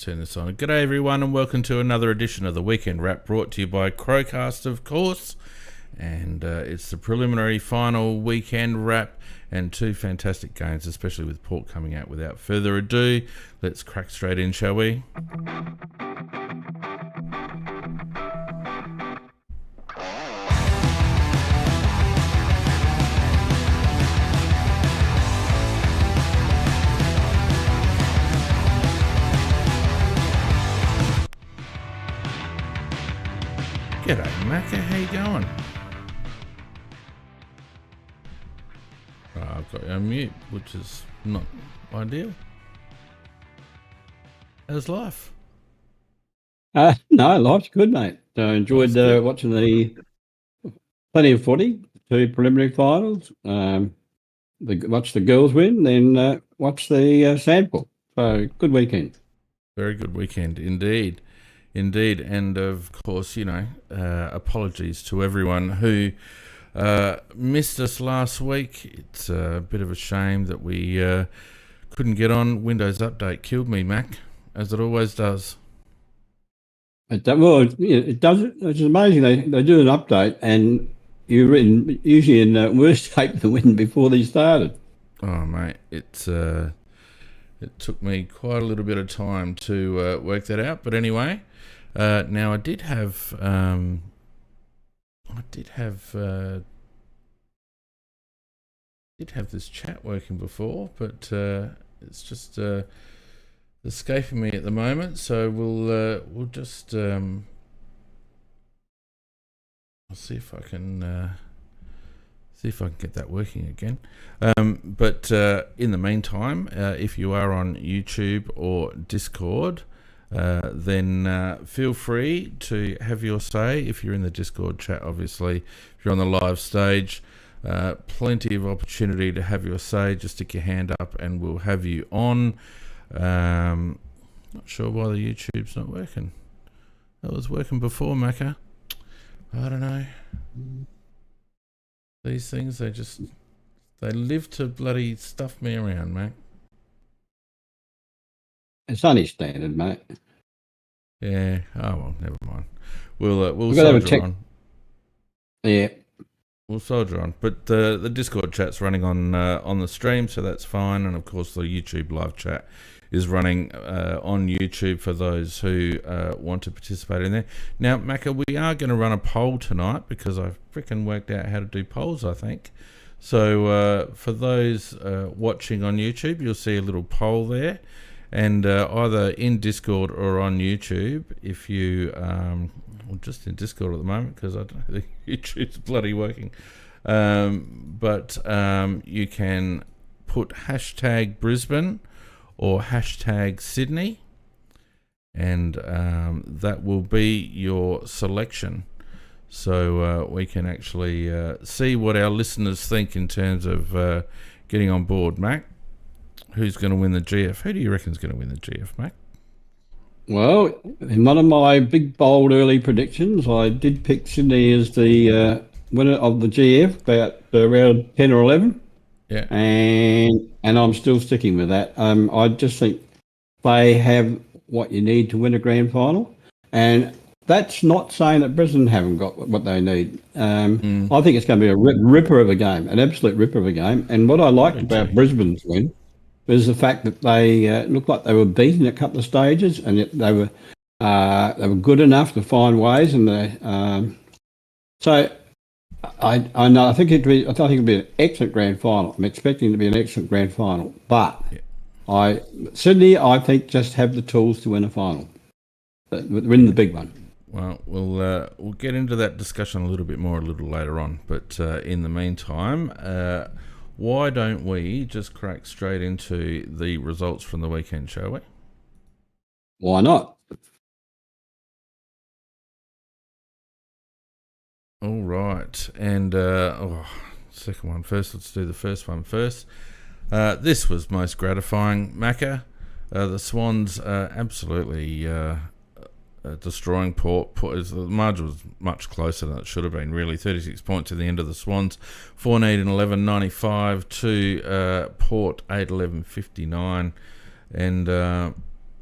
turn this on. G'day everyone and welcome to another edition of the Weekend Wrap, brought to you by Crowcast, of course. And it's the preliminary final weekend wrap and two fantastic games, especially with Port coming out. Without further ado, let's crack straight in, shall we? G'day, Macca. How you going? I've got you on mute, which is not ideal. How's life? No, life's good, mate. I enjoyed watching plenty of footy, two preliminary finals. Watch the girls win, then watch the sample. So good weekend. Very good weekend indeed. Indeed, and of course, apologies to everyone who missed us last week. It's a bit of a shame that we couldn't get on. Windows Update killed me, Mac, as it always does. It does. It's amazing. They do an update, and you're usually in worse shape to win before they started. Oh, mate, it took me quite a little bit of time to work that out, but anyway. Now I did have this chat working before, but it's just escaping me at the moment. So we'll just I'll see if I can get that working again. But in the meantime, if you are on YouTube or Discord, then feel free to have your say. If you're in the Discord chat, obviously, if you're on the live stage, plenty of opportunity to have your say. Just stick your hand up and we'll have you on. Not sure why the YouTube's not working. That was working before, Macca. I don't know. These things, they live to bloody stuff me around, Mac. It's only standard, mate. Yeah. Oh well, never mind. We'll soldier on. Yeah. We'll soldier on. But the Discord chat's running on the stream, so that's fine. And of course, the YouTube live chat is running on YouTube for those who want to participate in there. Now, Macca, we are going to run a poll tonight because I've freaking worked out how to do polls, I think. So for those watching on YouTube, you'll see a little poll there. And either in Discord or on YouTube, if you, just in Discord at the moment because I don't think YouTube's bloody working, but you can put hashtag Brisbane or hashtag Sydney, and that will be your selection. So we can actually see what our listeners think in terms of getting on board, Mac. Who's going to win the GF? Who do you reckon is going to win the GF, Mac? Well, in one of my big, bold early predictions, I did pick Sydney as the winner of the GF, about around 10 or 11. Yeah. And I'm still sticking with that. I just think they have what you need to win a grand final. And that's not saying that Brisbane haven't got what they need. I think it's going to be a ripper of a game, an absolute ripper of a game. And what I liked about Brisbane's win was the fact that they looked like they were beaten at a couple of stages, and yet they were good enough to find ways. And so I know I think it'd be an excellent grand final. I'm expecting it to be an excellent grand final, but Sydney I think just have the tools to win a final, win the big one. Well, we'll get into that discussion a little bit more a little later on. But in the meantime, why don't we just crack straight into the results from the weekend, shall we? Why not? All right. And second one first. Let's do the first one first. This was most gratifying, Macca. The Swans absolutely destroying Port. The margin was much closer than it should have been, really. 36 points at the end of the Swans. 4-8 and 11.95 to Port 8-11.59. And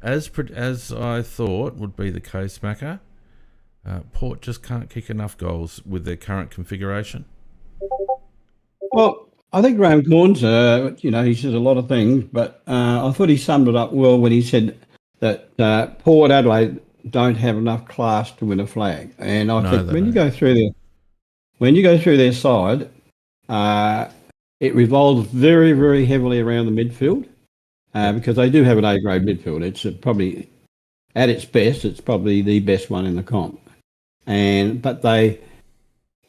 as I thought would be the case, Macca, Port just can't kick enough goals with their current configuration. Well, I think Graham Corns, he says a lot of things, but I thought he summed it up well when he said that Port Adelaide don't have enough class to win a flag. And I think when you go through their side, it revolves very, very heavily around the midfield because they do have an A-grade midfield. It's probably, at its best, it's probably the best one in the comp. But they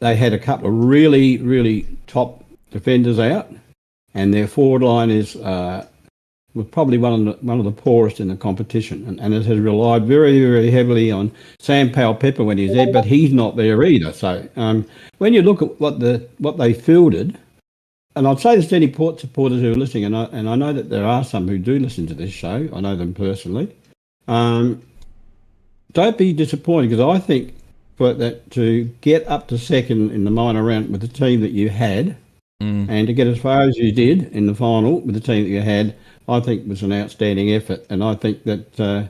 had a couple of really, really top defenders out, and their forward line is was probably one of the poorest in the competition, and it has relied very, very heavily on Sam Powell-Pepper when he's there, but he's not there either. So when you look at what they fielded, and I'd say this to any Port supporters who are listening, and I know that there are some who do listen to this show. I know them personally. Don't be disappointed, because I think for that to get up to second in the minor round with the team that you had, and to get as far as you did in the final with the team that you had, I think was an outstanding effort. And I think that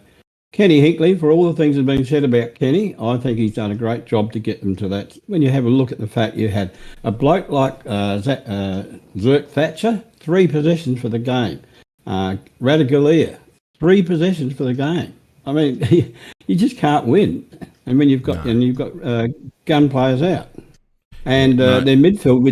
Kenny Hinkley, for all the things that have been said about Kenny, I think he's done a great job to get them to that. When you have a look at the fact you had a bloke like Zerk Thatcher, 3 possessions for the game. Radigalia, 3 possessions for the game. I mean, you just can't win. And when you've got gun players out, and their midfield,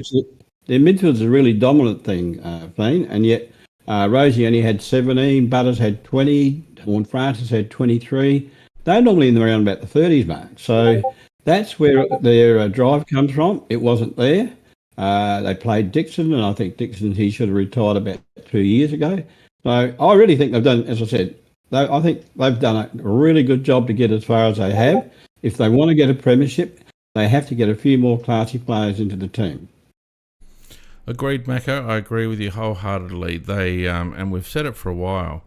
their midfield's a really dominant thing, Fiend, and yet Rosie only had 17, Butters had 20, Horn Francis had 23. They're normally in around about the 30s mark. So that's where their drive comes from. It wasn't there. They played Dixon, and I think he should have retired about 2 years ago. So I really think they've done, as I said, I think they've done a really good job to get as far as they have. If they want to get a premiership, they have to get a few more classy players into the team. Agreed, Macca. I agree with you wholeheartedly. They and we've said it for a while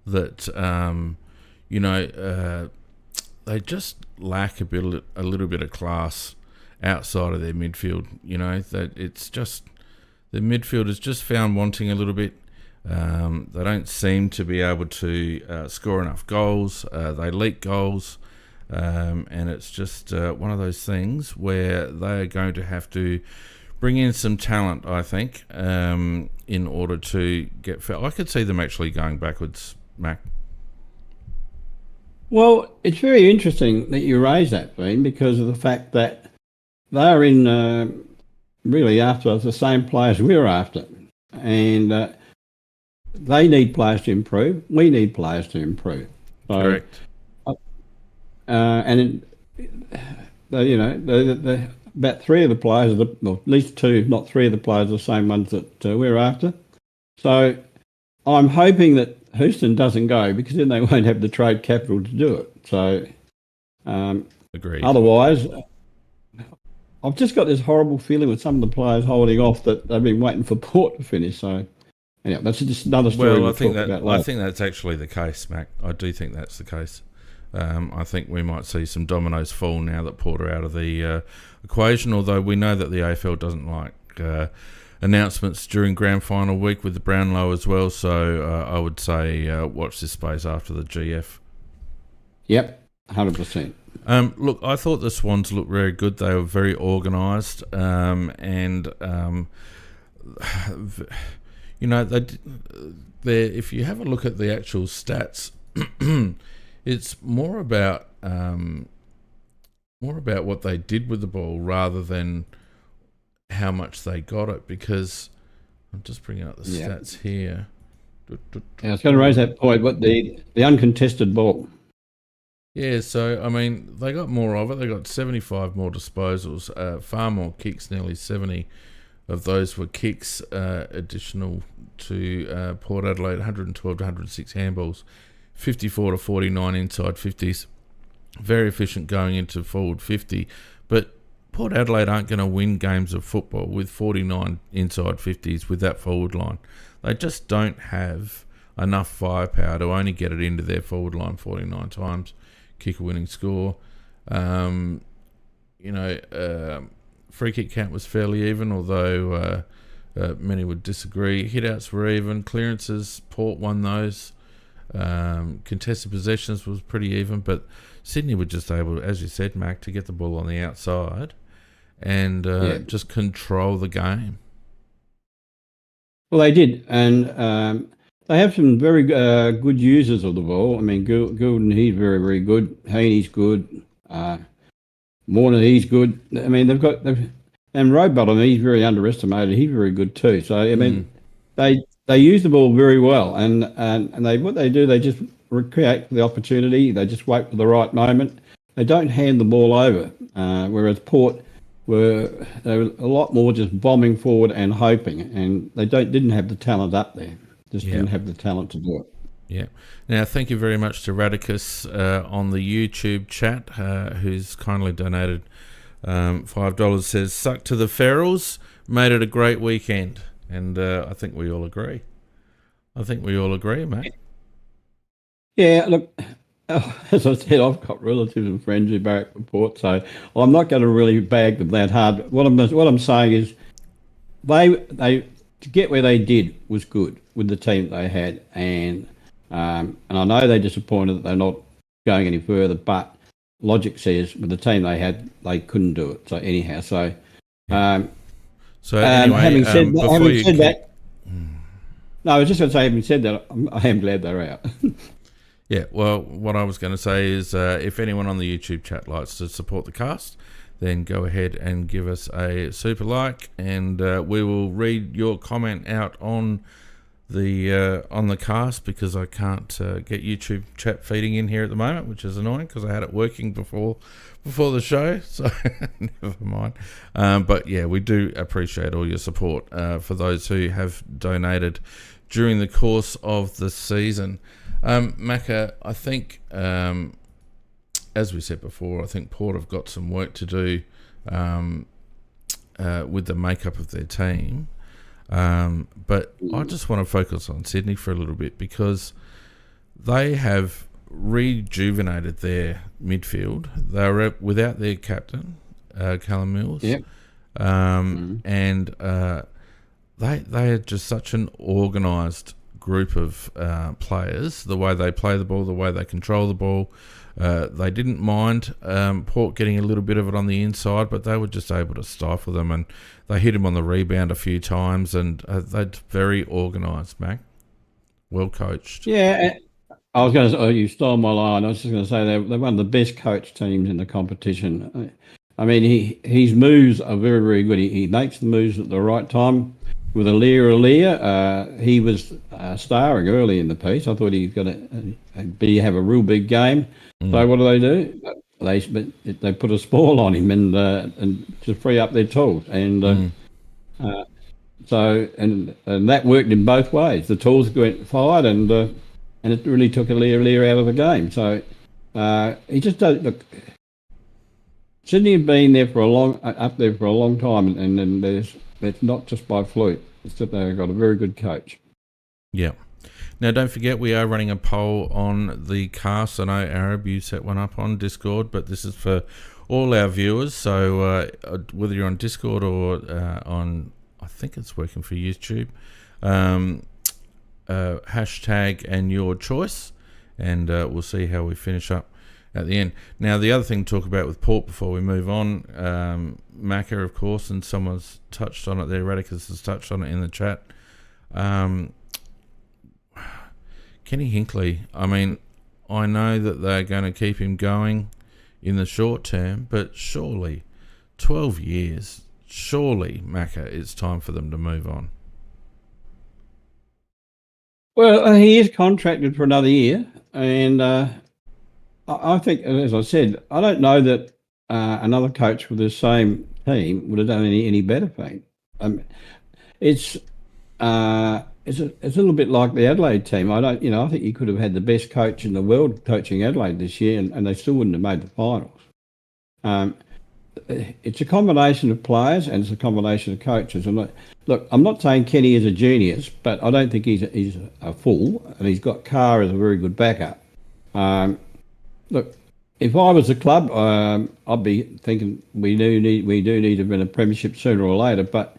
that they just lack a little bit of class outside of their midfield. That it's just the midfield is just found wanting a little bit. They don't seem to be able to score enough goals. They leak goals, and it's just one of those things where they are going to have to bring in some talent, I think, in order to get I could see them actually going backwards, Mac. Well, it's very interesting that you raise that, Bean, because of the fact that they're in really after the same players we're after. And they need players to improve. We need players to improve. So, correct. About 3 of the players, at least 2, if not 3 of the players, are the same ones that we're after. So I'm hoping that Houston doesn't go, because then they won't have the trade capital to do it. So agreed. Otherwise, I've just got this horrible feeling with some of the players holding off that they've been waiting for Port to finish. So yeah, that's just another story. Well, I think that's actually the case, Mac. I do think that's the case. I think we might see some dominoes fall now that Port are out of the equation, although we know that the AFL doesn't like announcements during Grand Final week with the Brownlow as well, so I would say watch this space after the GF. Yep, 100%. Look, I thought the Swans looked very good. They were very organised, and if you have a look at the actual stats, it's more about what they did with the ball rather than how much they got it. Because I'm just bringing up the stats here. I was going to raise that point. What the uncontested ball? Yeah, so I mean they got more of it. They got 75 more disposals, far more kicks. Nearly 70 of those were kicks, additional to Port Adelaide. 112 to 106 handballs. 54 to 49 inside 50s. Very efficient going into forward 50. But Port Adelaide aren't going to win games of football with 49 inside 50s with that forward line. They just don't have enough firepower to only get it into their forward line 49 times, kick a winning score. Free kick count was fairly even, although many would disagree. Hitouts were even. Clearances, Port won those. Contested possessions was pretty even, but Sydney were just able, as you said, Mac, to get the ball on the outside and just control the game. Well, they did, and they have some very good users of the ball. I mean, Goulden, he's very, very good. Haney's good. Morner, he's good. I mean, and Rowbottom, he's very underestimated. He's very good too. So I mean, they use the ball very well, and what they do, they just create the opportunity. They just wait for the right moment. They don't hand the ball over, whereas Port they were a lot more just bombing forward and hoping, and they didn't have the talent up there. Didn't have the talent to do it. Yeah. Now, thank you very much to Radicus on the YouTube chat, who's kindly donated $5. Says, "Suck to the Ferals, made it a great weekend," and I think we all agree. Mate. Yeah. Look. As I said, I've got relatives and friends who barrack for Port, so I'm not going to really bag them that hard. What I'm saying is, they to get where they did was good with the team they had, and I know they're disappointed that they're not going any further. But logic says with the team they had, they couldn't do it. So anyhow, anyway, having said that, no, I was just going to say, having said that, I am glad they're out. Yeah, well, what I was going to say is if anyone on the YouTube chat likes to support the cast, then go ahead and give us a super like, and we will read your comment out on the cast, because I can't get YouTube chat feeding in here at the moment, which is annoying because I had it working before the show, so never mind. But yeah, we do appreciate all your support for those who have donated during the course of the season. Macca, I think, as we said before, I think Port have got some work to do with the makeup of their team. But I just want to focus on Sydney for a little bit, because they have rejuvenated their midfield. They're without their captain, Callum Mills. Yep. And they are just such an organised group of players. The way they play the ball, the way they control the ball, they didn't mind Port getting a little bit of it on the inside, but they were just able to stifle them, and they hit him on the rebound a few times, and they're very organised, Mac. Well coached. Yeah, I was going to say, you stole my line. I was just going to say they're one of the best coached teams in the competition. I mean, his moves are very, very good. He makes the moves at the right time. With Alia, he was starring early in the piece. I thought he was going to have a real big game. So what do? They put a spoil on him and to free up their tools, and that worked in both ways. The tools went fired, and it really took Alia out of the game. So he just don't look. Sydney have been there up there for a long time, and it's not just by fluke. It's that they've got a very good coach. Yeah. Now, don't forget, we are running a poll on the cast. I know, Arab, you set one up on Discord, but this is for all our viewers. So whether you're on Discord or on, I think it's working for YouTube, hashtag and your choice, and we'll see how we finish up at the end. Now, the other thing to talk about with Port before we move on, Macca, of course, and someone's touched on it there, Radicus has touched on it in the chat. Kenny Hinkley, I mean, I know that they're going to keep him going in the short term, but surely, 12 years, surely, Macca, it's time for them to move on. Well, he is contracted for another year, and I think, as I said, I don't know that another coach with the same team would have done any better for him. It's a little bit like the Adelaide team. I think he could have had the best coach in the world coaching Adelaide this year, and they still wouldn't have made the finals. It's a combination of players and it's a combination of coaches. And look, I'm not saying Kenny is a genius, but I don't think he's a fool, and he's got Carr as a very good backup. Look, if I was a club, I'd be thinking we do need to win a premiership sooner or later. But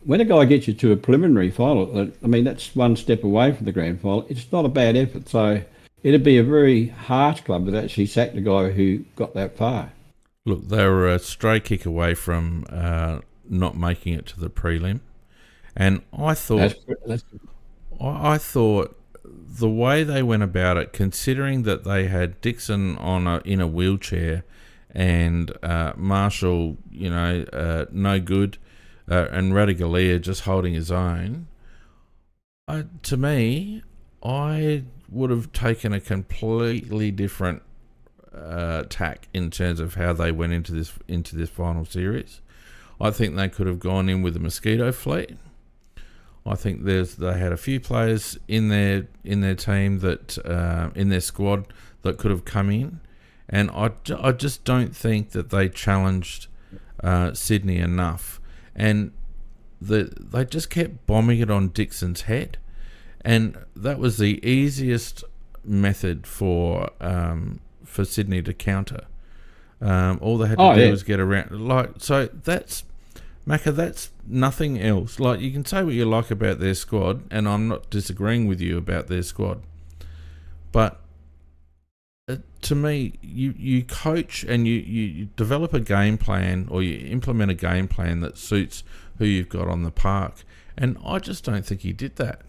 when a guy gets you to a preliminary final, I mean, that's one step away from the grand final. It's not a bad effort. So it'd be a very harsh club that actually sacked a guy who got that far. Look, they were a stray kick away from not making it to the prelim, and I thought, I thought the way they went about it, considering that they had Dixon in a wheelchair and Marshall, no good, and Radigalia just holding his own, to me, I would have taken a completely different tack in terms of how they went into this final series. I think they could have gone in with a mosquito fleet. I think they had a few players in their team that in their squad that could have come in, and I just don't think that they challenged Sydney enough, and they just kept bombing it on Dixon's head, and that was the easiest method for Sydney to counter. All they had to do was get around. So that's Macca. That's nothing else. Like, you can say what you like about their squad, and I'm not disagreeing with you about their squad, but to me, you coach and you develop a game plan, or you implement a game plan that suits who you've got on the park, and I just don't think he did that.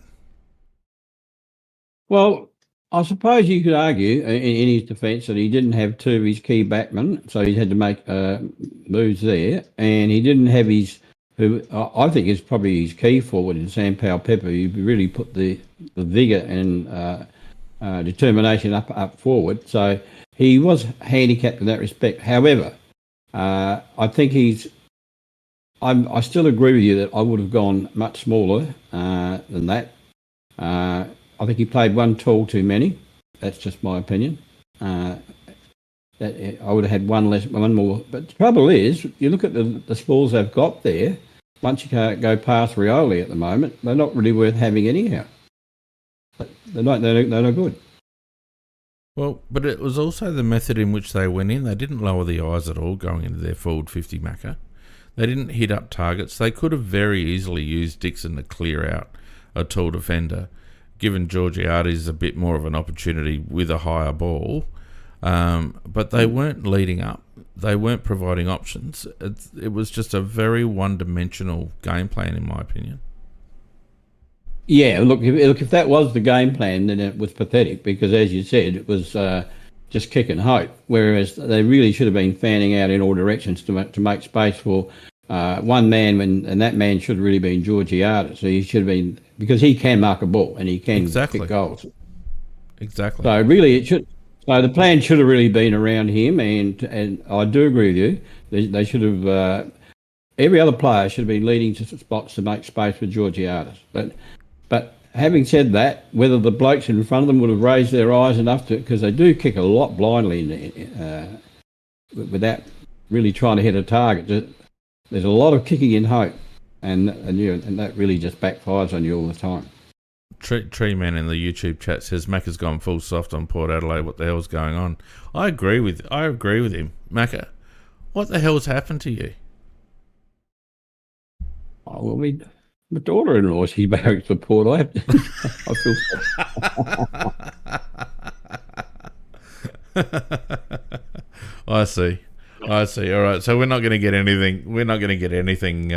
Well, I suppose you could argue in his defence that he didn't have two of his key backmen, so he had to make moves there, and he didn't have who I think is probably his key forward in Sam Powell-Pepper, who really put the vigour and determination up forward. So he was handicapped in that respect. However, I think I still agree with you that I would have gone much smaller than that. I think he played one tall too many. That's just my opinion. That I would have had one more. But the trouble is, you look at the scores they've got there. Once you can't go past Rioli at the moment, they're not really worth having anyhow. They're not good. Well, but it was also the method in which they went in. They didn't lower the eyes at all going into their forward 50 Macca. They didn't hit up targets. They could have very easily used Dixon to clear out a tall defender, given Georgiades a bit more of an opportunity with a higher ball. But they weren't leading up. They weren't providing options. It was just a very one-dimensional game plan, in my opinion. Yeah, look, if that was the game plan, then it was pathetic because, as you said, it was just kick and hope, whereas they really should have been fanning out in all directions to make space for one man, and that man should have really been Georgiades. So he should have been, because he can mark a ball and he can kick goals. Exactly. So really it should. So the plan should have really been around him, and I do agree with you. They should have. Every other player should have been leading to spots to make space for Georgiades. But having said that, whether the blokes in front of them would have raised their eyes enough to, because they do kick a lot blindly without really trying to hit a target. There's a lot of kicking in hope, and that really just backfires on you all the time. Tree Man in the YouTube chat says Macca's gone full soft on Port Adelaide. What the hell's going on? I agree with him, Macca. What the hell's happened to you? Oh, well, my daughter-in-law, she barracks for Port. I feel I see. All right. So we're not going to get anything. We're not going to get anything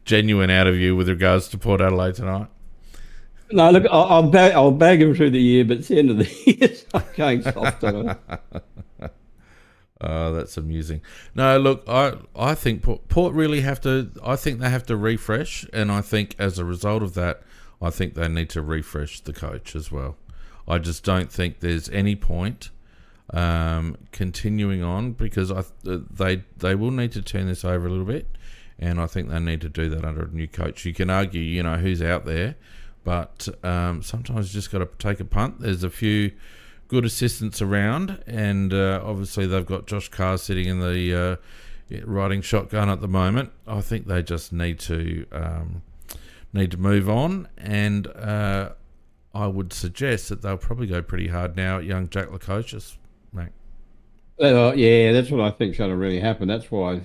genuine out of you with regards to Port Adelaide tonight. No, look, I'll bag him through the year, but it's the end of the year, so I'm going soft on him. Oh, that's amusing. No, look, I think Port really have to. I think they have to refresh, and I think as a result of that, I think they need to refresh the coach as well. I just don't think there's any point continuing on, because they will need to turn this over a little bit, and I think they need to do that under a new coach. You can argue, who's out there, but sometimes you just got to take a punt. There's a few good assistants around, and obviously they've got Josh Carr sitting in the riding shotgun at the moment. I think they just need to move on, and I would suggest that they'll probably go pretty hard now at young Jack Lukosius, Mac. Yeah, that's what I think is going to really happen. That's why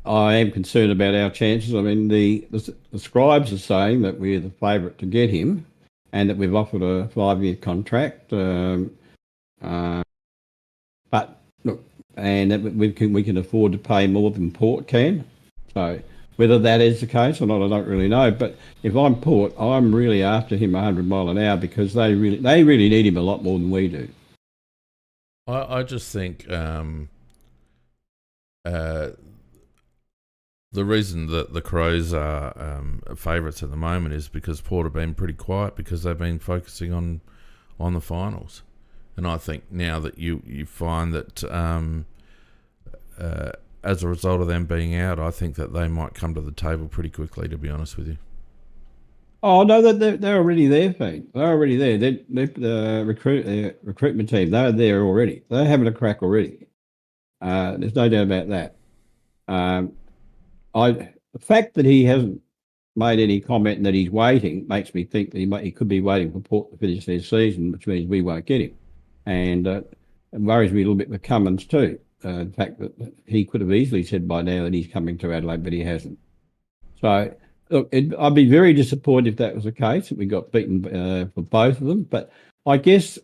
I am concerned about our chances. I mean, the scribes are saying that we're the favourite to get him, and that we've offered a 5-year contract. But look, and that we can afford to pay more than Port can. So whether that is the case or not, I don't really know. But if I'm Port, I'm really after him 100 mile an hour because they really need him a lot more than we do. I just think the reason that the Crows are favourites at the moment is because Port have been pretty quiet because they've been focusing on the finals. And I think now that you find that as a result of them being out, I think that they might come to the table pretty quickly, to be honest with you. Oh no, they're already there, Pete. They're already there. They're the recruitment team. They're there already. They're having a crack already. There's no doubt about that. The fact that he hasn't made any comment that he's waiting makes me think that he could be waiting for Port to finish their season, which means we won't get him. And it worries me a little bit with Cummins too. The fact that he could have easily said by now that he's coming to Adelaide, but he hasn't. So, look, I'd be very disappointed if that was the case, that we got beaten for both of them. But I guess,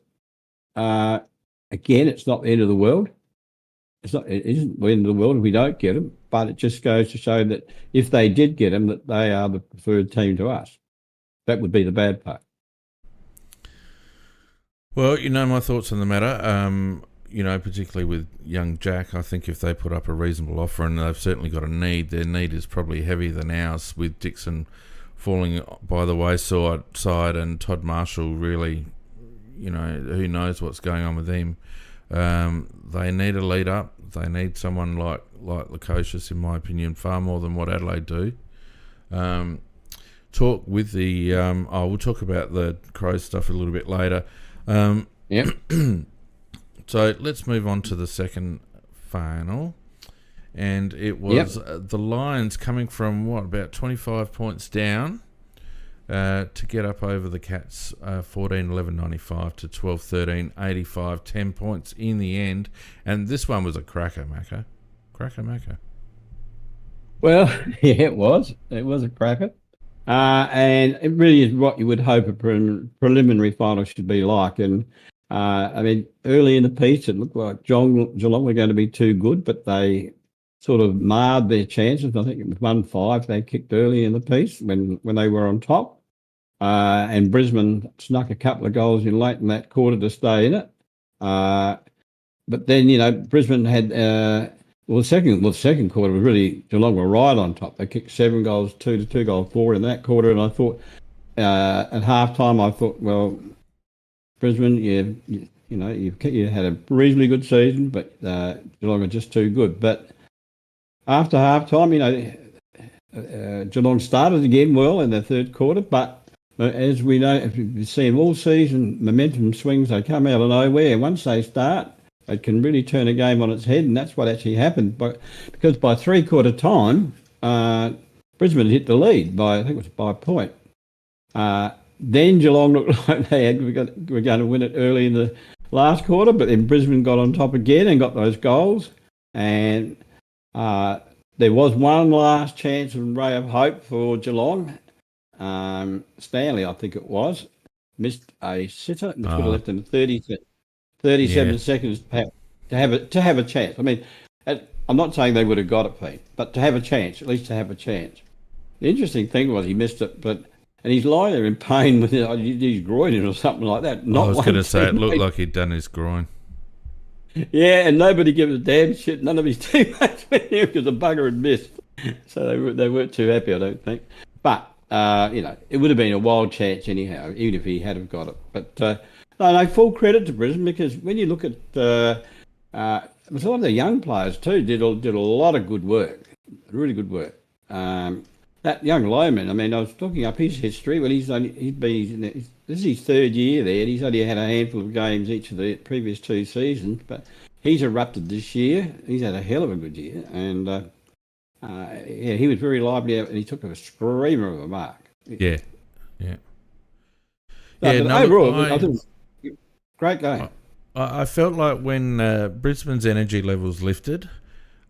again, it's not the end of the world. It isn't the end of the world if we don't get them, but it just goes to show that if they did get them, that they are the preferred team to us. That would be the bad part. Well, you know my thoughts on the matter. Particularly with young Jack, I think if they put up a reasonable offer, and they've certainly got a need, their need is probably heavier than ours, with Dixon falling by the wayside and Todd Marshall really, who knows what's going on with him. They need a lead up. They need someone like Lukosius, in my opinion, far more than what Adelaide do. Talk with the we'll talk about the Crows stuff a little bit later. Yep. So let's move on to the second final, and it was the Lions coming from about 25 points down to get up over the Cats, 14-11-95 to 12-13-85, 10 points in the end, and this one was a cracker, Macca. Well, yeah, it was. It was a cracker. And it really is what you would hope a preliminary final should be like. And early in the piece, it looked like Geelong were going to be too good, but they sort of marred their chances. I think it was 1-5 they kicked early in the piece when they were on top. And Brisbane snuck a couple of goals in late in that quarter to stay in it. But then, Brisbane had, the second quarter was really, Geelong were right on top. They kicked 7 goals, 2 goals forward in that quarter. And I thought, at halftime, well, Brisbane, you had a reasonably good season, but Geelong are just too good. But after halftime, Geelong started again well in the third quarter, but as we know, if you've seen all season, momentum swings, they come out of nowhere. Once they start, it can really turn a game on its head, and that's what actually happened. Because by three-quarter time, Brisbane hit the lead I think it was by a point. Then Geelong looked like were going to win it early in the last quarter, but then Brisbane got on top again and got those goals. And there was one last chance and ray of hope for Geelong. Stanley, I think it was, missed a sitter, which would have left them 37 seconds to have a chance. I mean, I'm not saying they would have got it, Pete, but to have a chance, at least to have a chance. The interesting thing was he missed it, and he's lying there in pain with his groin or something like that. I was going to say it looked like he'd done his groin. Yeah, and nobody gives a damn shit. None of his teammates went there because the bugger had missed. So they weren't too happy, I don't think. But, it would have been a wild chance anyhow, even if he had have got it. But, no, full credit to Brisbane, because when you look at it was a lot of the young players too did a lot of good work, really good work. That young Lohman, I was looking up his history. Well, this is his third year there, and he's only had a handful of games each of the previous 2 seasons, but he's erupted this year. He's had a hell of a good year, and he was very lively, and he took a screamer of a mark. Yeah. Overall, I think great game. I felt like when Brisbane's energy levels lifted,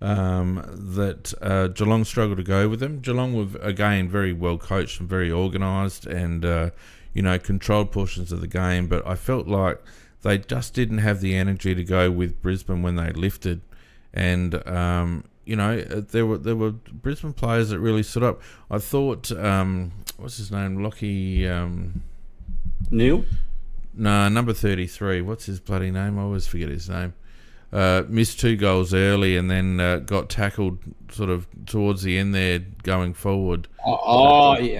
that Geelong struggled to go with them. Geelong were, again, very well coached and very organised and, controlled portions of the game, but I felt like they just didn't have the energy to go with Brisbane when they lifted. And, there were Brisbane players that really stood up. I thought, what's his name, Lockie... Neil? No, number 33. What's his bloody name? I always forget his name. Missed 2 goals early and then got tackled sort of towards the end there going forward. Yeah,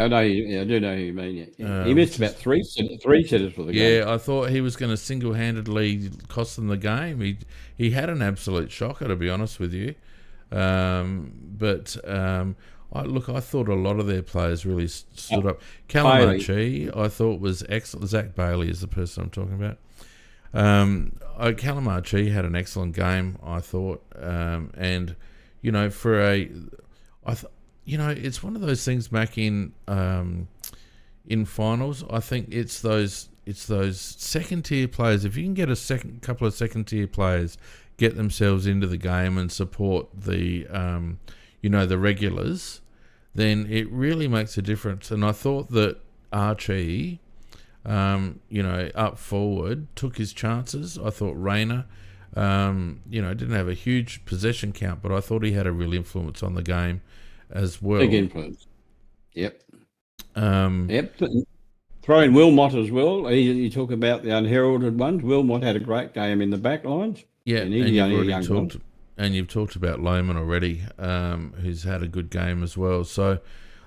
I know. I do know who you mean. Yeah. He missed about three sitters for the game. Yeah, I thought he was going to single-handedly cost them the game. He had an absolute shocker, to be honest with you. I thought a lot of their players really stood up. Calamachi, I thought was excellent. Zach Bailey is the person I'm talking about. Calamachi had an excellent game, I thought, it's one of those things, Mac, in finals. I think it's those second tier players. If you can get couple of second tier players get themselves into the game and support the the regulars, then it really makes a difference. And I thought that Archie, up forward, took his chances. I thought Rayner, didn't have a huge possession count, but I thought he had a real influence on the game as well. Big influence. Yep. Yep. Throw in Wilmot as well. You talk about the unheralded ones. Wilmot had a great game in the back lines. Yeah, and you've talked about Lohman already, who's had a good game as well. So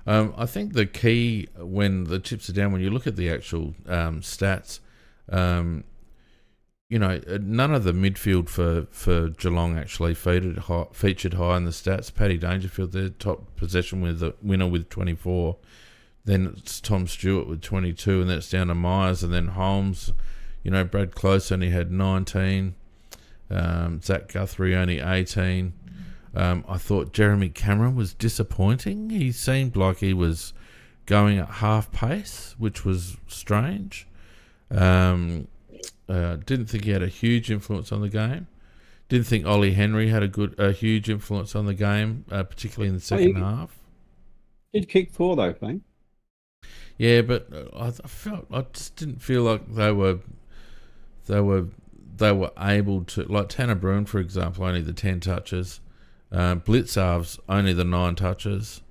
I think the key when the chips are down, when you look at the actual stats, none of the midfield for Geelong actually featured high in the stats. Paddy Dangerfield, their top possession winner with 24. Then it's Tom Stewart with 22, and then it's down to Myers, and then Holmes. Brad Close only had 19. Zach Guthrie only 18. I thought Jeremy Cameron was disappointing. He seemed like he was going at half pace, which was strange. Didn't think he had a huge influence on the game. Didn't think Ollie Henry had a huge influence on the game, particularly in the second half. Did kick 4 though, Frank. Yeah, but I just didn't feel like they were able to, like Tanner Bruin, for example, only the 10 touches. Blitzarv's only the 9 touches.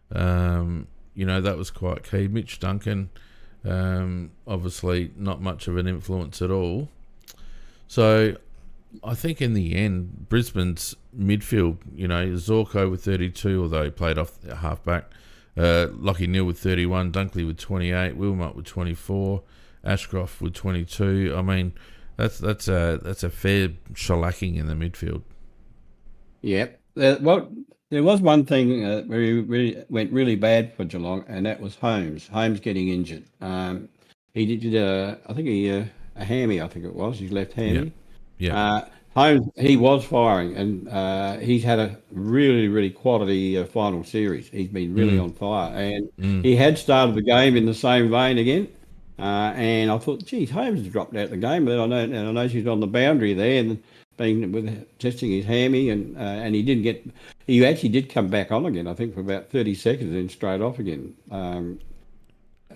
That was quite key. Mitch Duncan, obviously not much of an influence at all. So I think in the end, Brisbane's midfield, Zorko with 32, although he played off the halfback. Lockie Neal with 31, Dunkley with 28, Wilmot with 24, Ashcroft with 22. I mean, that's a fair shellacking in the midfield. Yep. There was one thing where he went really bad for Geelong, and that was Holmes. Holmes getting injured. He did a hammy, I think it was, his left hammy. Yeah. Holmes, he was firing, and he's had a really, really quality final series. He's been really on fire, and he had started the game in the same vein again. And I thought, geez, Holmes has dropped out of the game, but I know she's on the boundary there and testing his hammy, and he didn't get. He actually did come back on again, I think, for about 30 seconds, and then straight off again.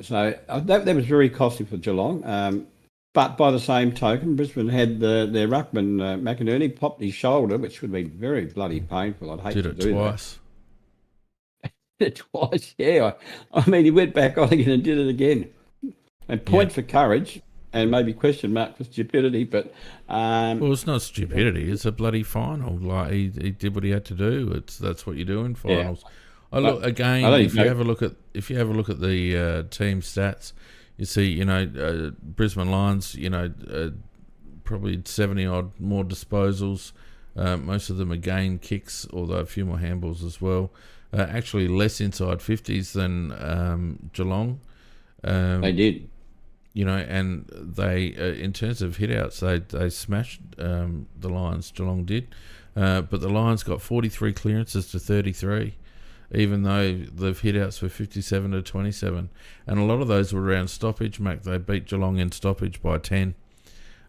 So that was very costly for Geelong. But by the same token, Brisbane had their ruckman, McInerney, popped his shoulder, which would be very bloody painful. I'd hate to do that. Did it twice. Twice, yeah. I mean, he went back on again and did it again. And point for courage, and maybe question mark for stupidity, but... well, it's not stupidity. It's a bloody final. Like, he did what he had to do. That's what you do in finals. Yeah. If you have a look at the team stats, you see, Brisbane Lions, probably 70 odd more disposals. Most of them are gain kicks, although a few more handballs as well. Actually, less inside 50s than Geelong. They did. And they, in terms of hit-outs, they smashed the Lions. Geelong did. But the Lions got 43 clearances to 33. Even though the hit-outs were 57 to 27. And a lot of those were around stoppage, Mac. They beat Geelong in stoppage by 10.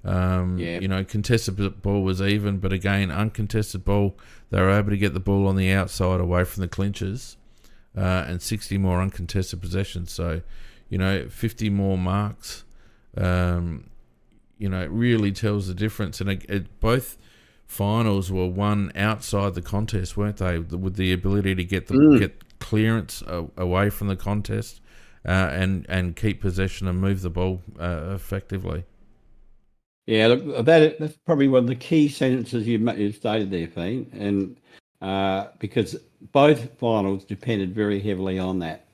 Yeah. You know, contested ball was even, but again, uncontested ball, they were able to get the ball on the outside away from the clinches, and 60 more uncontested possessions. So, you know, 50 more marks. You know, it really tells the difference. And both finals were won outside the contest, weren't they? With the ability to get clearance away from the contest, and keep possession and move the ball effectively. Yeah, look, that's probably one of the key sentences you stated there, Fiend, and because both finals depended very heavily on that,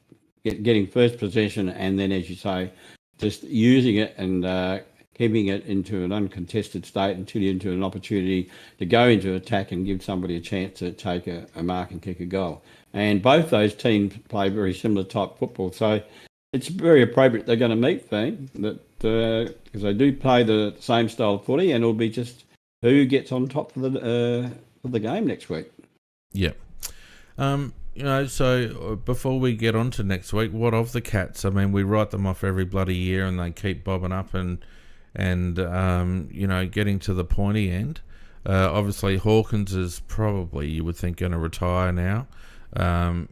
getting first possession, and then, as you say, just using it and keeping it into an uncontested state until you're into an opportunity to go into attack and give somebody a chance to take a mark and kick a goal. And both those teams play very similar type football, so it's very appropriate they're going to meet, Fiend, because they do play the same style of footy, and it'll be just who gets on top for the game next week. Yeah. You know, so before we get on to next week, what of the Cats? I mean, we write them off every bloody year, and they keep bobbing up and you know, getting to the pointy end. Obviously, Hawkins is probably, you would think, going to retire now.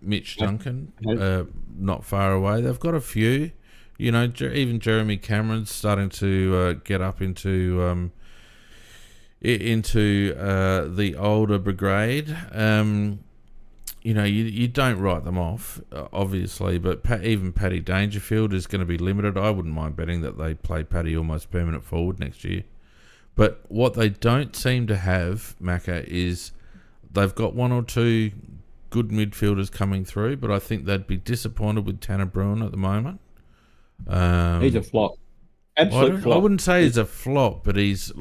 Mitch Duncan, not far away. They've got a few. You know, even Jeremy Cameron's starting to get up into the older brigade. You know, you don't write them off, obviously, but even Paddy Dangerfield is going to be limited. I wouldn't mind betting that they play Paddy almost permanent forward next year. But what they don't seem to have, Macca, is they've got one or two good midfielders coming through, but I think they'd be disappointed with Tanner Bruin at the moment. He's a flop. Absolute flop. I wouldn't say he's a flop, but he's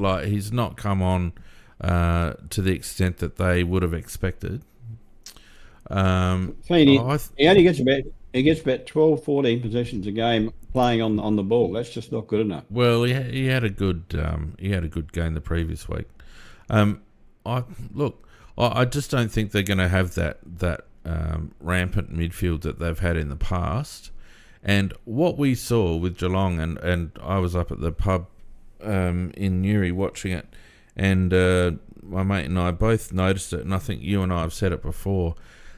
not come on to the extent that they would have expected. He only gets about 12, 14 possessions a game playing on the ball. That's just not good enough. Well, he had a good game the previous week. I just don't think they're going to have that rampant midfield that they've had in the past. And what we saw with Geelong, and I was up at the pub in Newry watching it, and my mate and I both noticed it, and I think you and I have said it before.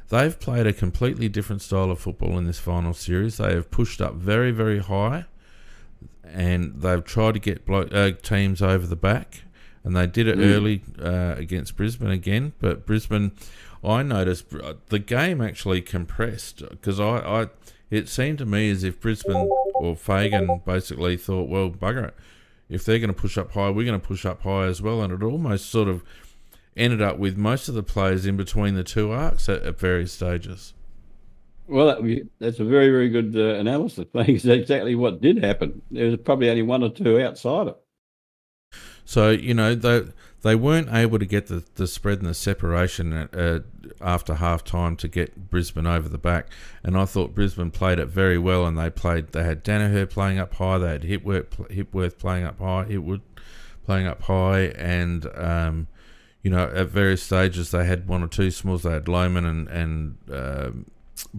They've played a completely different style of football in this final series. They have pushed up very, very high, and they've tried to get teams over the back, and they did it early against Brisbane again. But Brisbane, I noticed the game actually compressed, because it seemed to me as if Brisbane or Fagan basically thought, well, bugger it, if they're going to push up high, we're going to push up high as well. And it almost sort of ended up with most of the players in between the two arcs at various stages. Well, that's a very, very good analysis. That's exactly what did happen. There was probably only one or two outside it. So, you know, they weren't able to get the spread and the separation after half-time to get Brisbane over the back. And I thought Brisbane played it very well, and they had Danaher playing up high, they had Hipworth playing up high, Hitwood playing up high, and you know, at various stages they had one or two smalls. They had Lohman and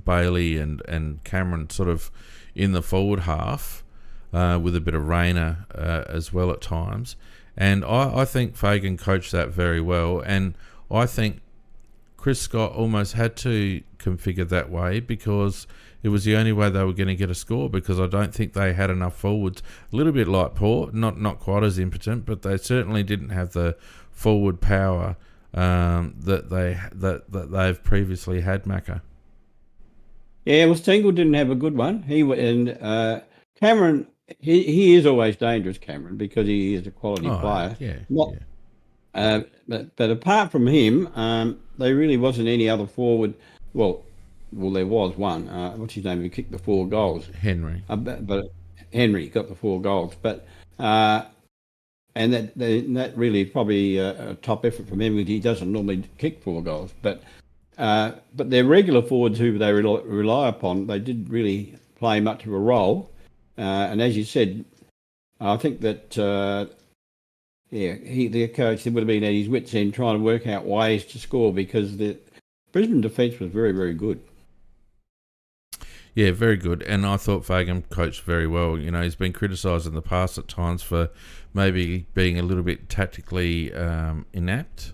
Bailey and Cameron sort of in the forward half, with a bit of Rayner as well at times. And I think Fagan coached that very well, and I think Chris Scott almost had to configure that way because it was the only way they were going to get a score, because I don't think they had enough forwards. A little bit like Port, not quite as impotent, but they certainly didn't have the forward power that they've previously had, Macca. Yeah, well, Stengel didn't have a good one. Cameron, he is always dangerous, Cameron, because he is a quality player. Yeah. But apart from him, there really wasn't any other forward. Well, there was one. What's his name? Who kicked the 4 goals? Henry. But Henry got the 4 goals. But and that really is probably a top effort from him, because he doesn't normally kick 4 goals. But their regular forwards who they rely upon, they didn't really play much of a role. And as you said, I think that the coach would have been at his wits' end trying to work out ways to score, because the Brisbane defence was very, very good. Yeah, very good. And I thought Fagan coached very well. You know, he's been criticised in the past at times for maybe being a little bit tactically inept.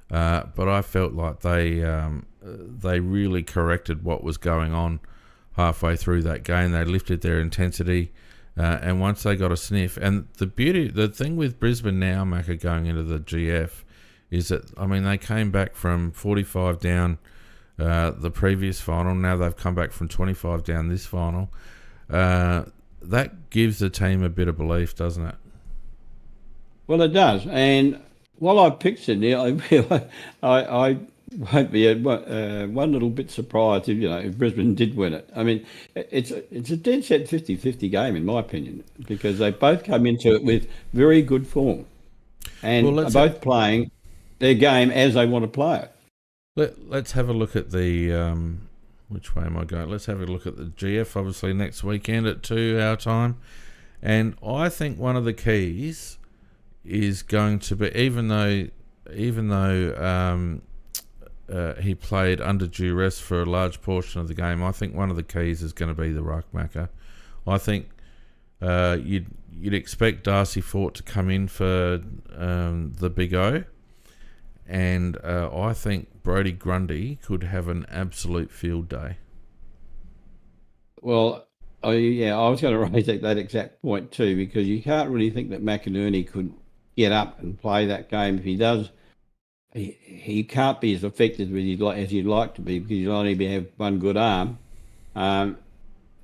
But I felt like they really corrected what was going on halfway through that game. They lifted their intensity, and once they got a sniff, and the thing with Brisbane now, Macca, going into the GF, is that they came back from 45 down the previous final. Now they've come back from 25 down this final. That gives the team a bit of belief, doesn't it? Well, it does, and while I picked Sydney, I won't be one little bit surprised if Brisbane did win it. I mean, it's a dead set 50-50 game in my opinion, because they both come into it with very good form, and are both playing their game as they want to play it. Let's have a look at the which way am I going? Let's have a look at the GF, obviously next weekend at 2 our time, and I think one of the keys is going to be, even though he played under duress for a large portion of the game, I think one of the keys is going to be the ruck, Macca. I think you'd expect Darcy Fort to come in for the Big O, and I think Brodie Grundy could have an absolute field day. Well, I was going to raise that exact point too, because you can't really think that McInerney could get up and play that game. If he does, he can't be as effective as you'd like to be, because you'll only have one good arm. And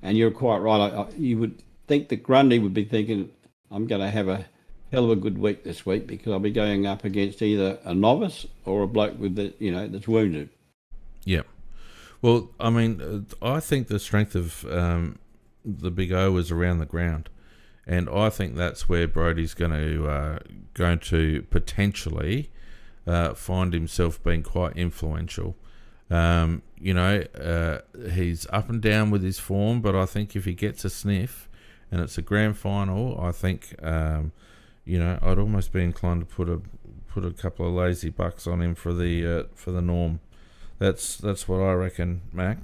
you're quite right. You would think that Grundy would be thinking, I'm going to have a hell of a good week this week, because I'll be going up against either a novice or a bloke with that's wounded. Yeah. Well, I think the strength of the Big O is around the ground. And I think that's where Brodie's going to potentially find himself being quite influential. He's up and down with his form, but I think if he gets a sniff and it's a grand final, I think I'd almost be inclined to put a couple of lazy bucks on him for the norm. That's what I reckon, Mac.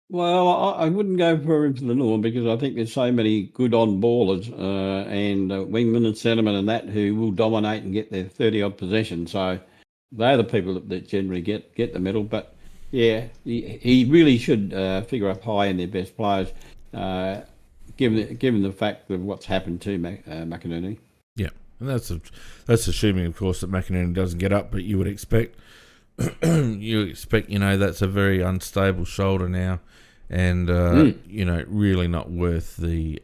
Well, I wouldn't go for him for the norm, because I think there's so many good on-ballers and wingmen and centremen and that who will dominate and get their 30-odd possessions. So they're the people that generally get the medal. But, yeah, he really should figure up high in their best players, given the fact of what's happened to McInerney. Yeah, and that's assuming, of course, that McInerney doesn't get up, but you would expect... that's a very unstable shoulder now, and really not worth the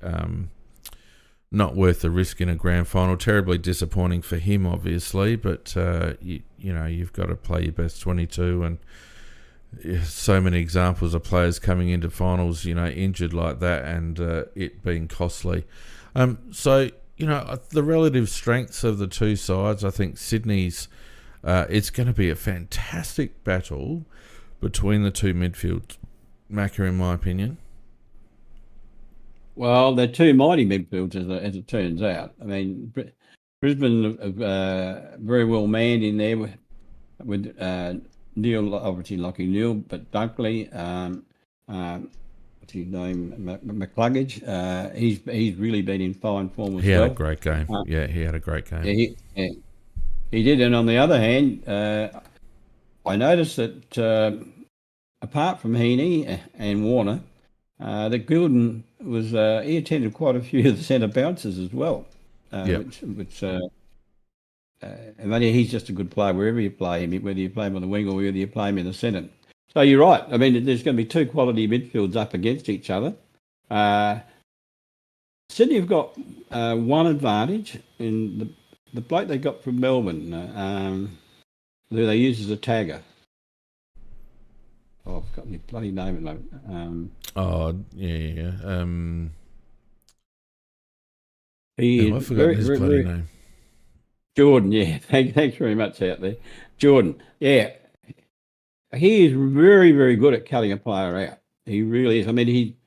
risk in a grand final. Terribly disappointing for him, obviously, but you've got to play your best 22, and so many examples of players coming into finals, injured like that, and it being costly. So the relative strengths of the two sides, I think Sydney's. It's going to be a fantastic battle between the two midfields, Macca, in my opinion. Well, they're two mighty midfields, as it turns out. I mean, Brisbane very well manned in there with Neil, obviously Lockie Neal, but Dunkley, what's his name, McCluggage. He's really been in fine form as well. He had a great game. He had a great game. Yeah, he did, and on the other hand, I noticed that apart from Heaney and Warner, that Gilden he attended quite a few of the centre bounces as well. Which he's just a good player wherever you play him, whether you play him on the wing or whether you play him in the centre. So you're right. I mean, there's going to be two quality midfields up against each other. Sydney have got one advantage in the bloke they got from Melbourne, who they use as a tagger. Oh, I've got my bloody name at the moment. I forgot his bloody name. Jordan, yeah. Thanks very much out there. Jordan, yeah. He is very, very good at cutting a player out. He really is. I mean, he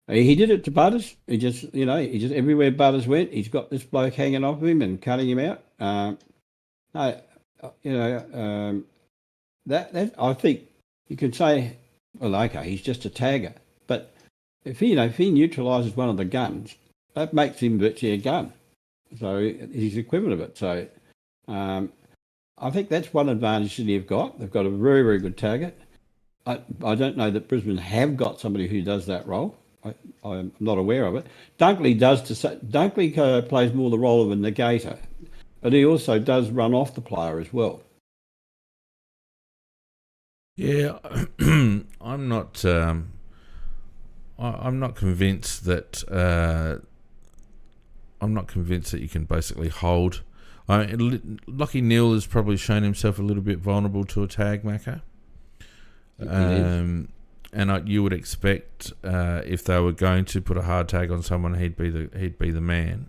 did it to Butters. He just everywhere Butters went, he's got this bloke hanging off of him and cutting him out. That I think you could say well, okay, he's just a tagger. But if he neutralises one of the guns, that makes him virtually a gun. So he's equivalent of it. So I think that's one advantage that they've got. They've got a very, very good tagger. I don't know that Brisbane have got somebody who does that role. I'm not aware of it. Dunkley plays more the role of a negator, but he also does run off the player as well. Yeah, I'm not. I'm not convinced that. I'm not convinced that you can basically hold. Lachie Neale has probably shown himself a little bit vulnerable to a tag, Macca. And you would expect if they were going to put a hard tag on someone, he'd be the man.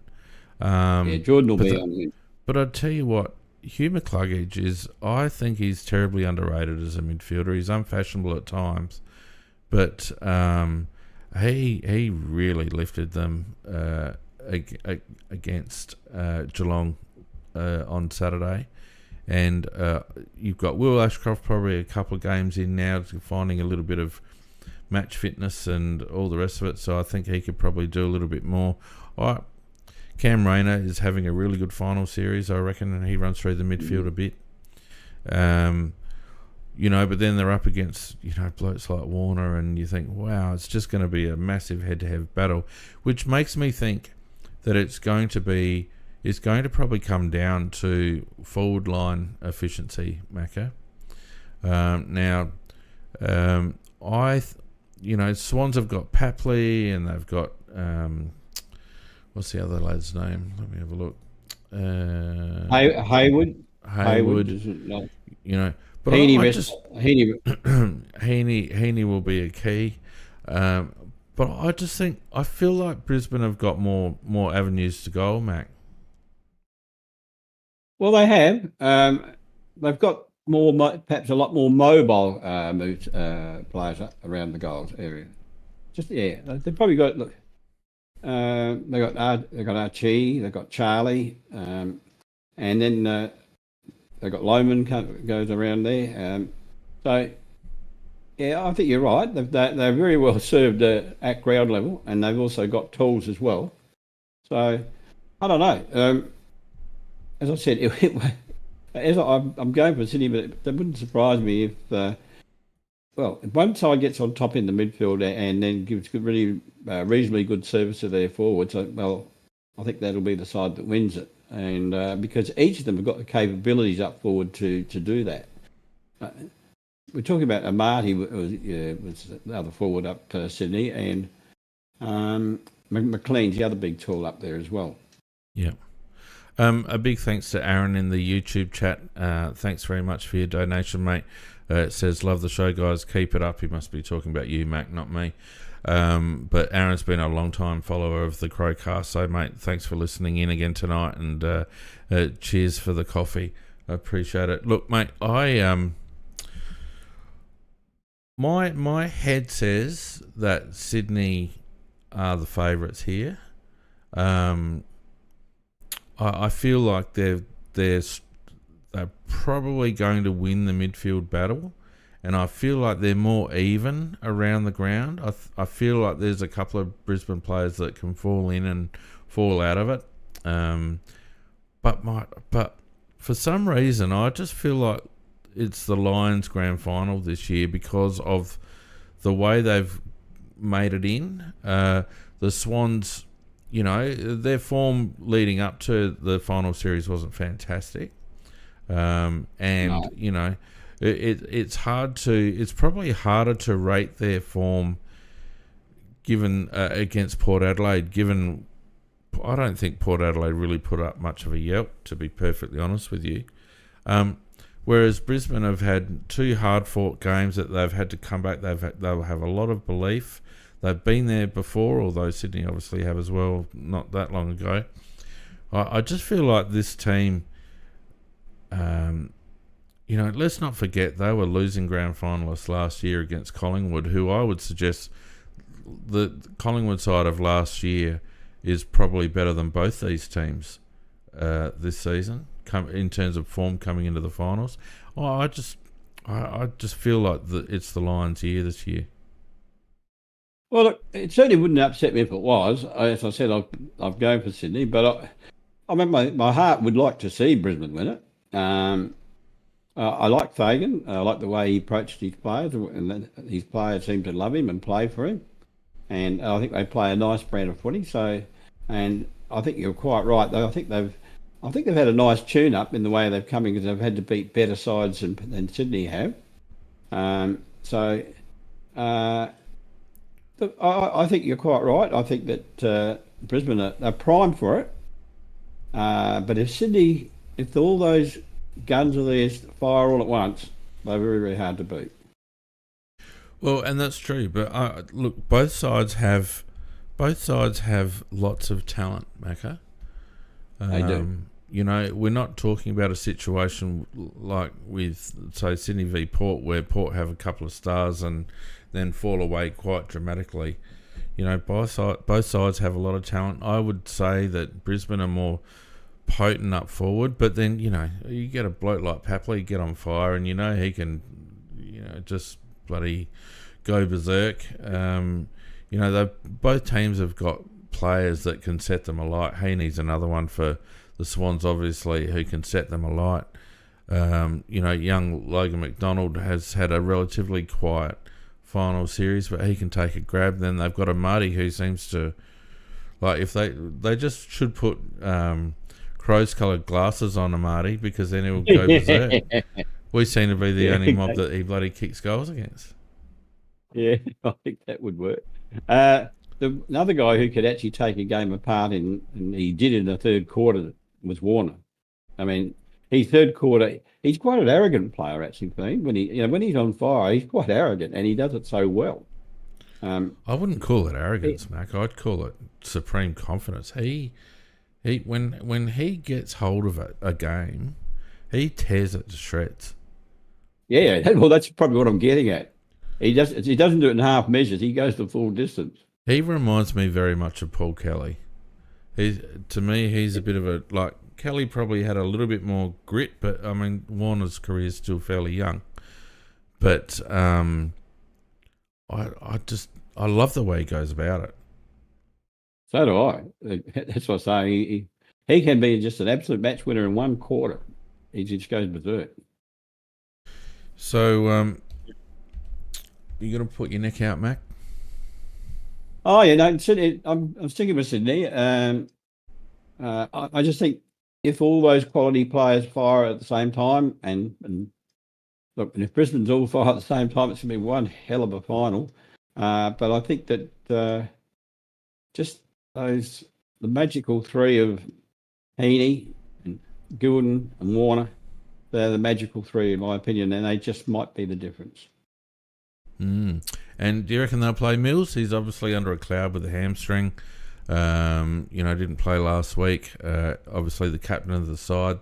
Jordan will be on him. But I'd tell you what, Hugh McCluggage I think he's terribly underrated as a midfielder. He's unfashionable at times, but he really lifted them against Geelong on Saturday. And you've got Will Ashcroft probably a couple of games in now, finding a little bit of match fitness and all the rest of it. So I think he could probably do a little bit more. Cam Rayner is having a really good final series, I reckon, and he runs through the midfield a bit. But then they're up against, blokes like Warner, and you think, wow, it's just going to be a massive head-to-head battle, which makes me think that it's going to probably come down to forward line efficiency, Macca. Swans have got Papley, and they've got what's the other lad's name? Let me have a look. Hayward. Is it not? But Heaney will be a key. But I feel like Brisbane have got more avenues to goal, Mac. Well, they have. They've got perhaps a lot more mobile players around the goals area. They've probably got. Look, they've got Archie, they've got Charlie, and then they've got Loman goes around there. I think you're right. They're very well served at ground level, and they've also got tools as well. So I don't know. As I said, I'm going for Sydney, but it wouldn't surprise me if one side gets on top in the midfield and then gives really reasonably good service to their forwards. I think that'll be the side that wins it, and because each of them have got the capabilities up forward to do that. We're talking about Amati was the other forward up Sydney, and McLean's the other big tool up there as well. Yeah. A big thanks to Aaron in the YouTube chat. Thanks very much for your donation, mate. It says, love the show, guys. Keep it up. He must be talking about you, Mac, not me. But Aaron's been a long-time follower of the Crowcast, so, mate, thanks for listening in again tonight, and cheers for the coffee. I appreciate it. Look, mate, my head says that Sydney are the favourites here. I feel like they're probably going to win the midfield battle, and I feel like they're more even around the ground. I feel like there's a couple of Brisbane players that can fall in and fall out of it. But for some reason, I just feel like it's the Lions grand final this year because of the way they've made it in. The Swans, their form leading up to the final series wasn't fantastic. It's probably harder to rate their form given against Port Adelaide, given I don't think Port Adelaide really put up much of a yelp, to be perfectly honest with you. Whereas Brisbane have had two hard-fought games that they've had to come back. They'll have a lot of belief. They've been there before, although Sydney obviously have as well, not that long ago. I just feel like this team, let's not forget they were losing grand finalists last year against Collingwood, who I would suggest the Collingwood side of last year is probably better than both these teams this season in terms of form coming into the finals. I I just feel like it's the Lions' year this year. Well, look, it certainly wouldn't upset me if it was. As I said, I'm going for Sydney, but I mean, my heart would like to see Brisbane win it. I like Fagan. I like the way he approached his players, and his players seem to love him and play for him. And I think they play a nice brand of footy. So, and I think you're quite right. Though I think they've had a nice tune-up in the way they've come in, because they've had to beat better sides than Sydney have. So. I think you're quite right. I think that Brisbane are primed for it. But if all those guns of theirs fire all at once, they're very, very hard to beat. Well, and that's true. But look, both sides have lots of talent, Macca. They do. You know, we're not talking about a situation like with, say, Sydney v Port, where Port have a couple of stars and then fall away quite dramatically. You know, both sides have a lot of talent. I would say that Brisbane are more potent up forward, but then, you know, you get a bloke like Papley get on fire, and you know he can, you know, just bloody go berserk. You know, both teams have got players that can set them alight. Heaney's another one for the Swans, obviously, who can set them alight. You know, young Logan McDonald has had a relatively quiet final series, but he can take a grab. Then they've got a Marty who seems to, like, if they just should put Crows coloured glasses on a Marty, because then he'll go berserk. We seem to be the only mob that he bloody kicks goals against. Yeah, I think that would work. Another guy who could actually take a game apart, and he did in the third quarter, was Warner. I mean, he's quite an arrogant player, actually. When he's on fire, he's quite arrogant, and he does it so well. I wouldn't call it arrogance, Mac. I'd call it supreme confidence. When he gets hold of a game, he tears it to shreds. Yeah, well, that's probably what I'm getting at. He doesn't do it in half measures. He goes the full distance. He reminds me very much of Paul Kelly. To me, he's a bit of a, like, Kelly probably had a little bit more grit, but I mean, Warner's career is still fairly young. But I love the way he goes about it. So do I. That's what I'm saying. He can be just an absolute match winner in one quarter. He just goes berserk. So, you going to put your neck out, Mac? Oh yeah, no. Sydney, I'm sticking with Sydney. I just think if all those quality players fire at the same time, and look, and if Brisbane's all fire at the same time, it's going to be one hell of a final. But I think that just the magical three of Heaney and Goulden and Warner, they're the magical three in my opinion, and they just might be the difference. And do you reckon they'll play Mills? He's obviously under a cloud with a hamstring. Didn't play last week. Obviously the captain of the side.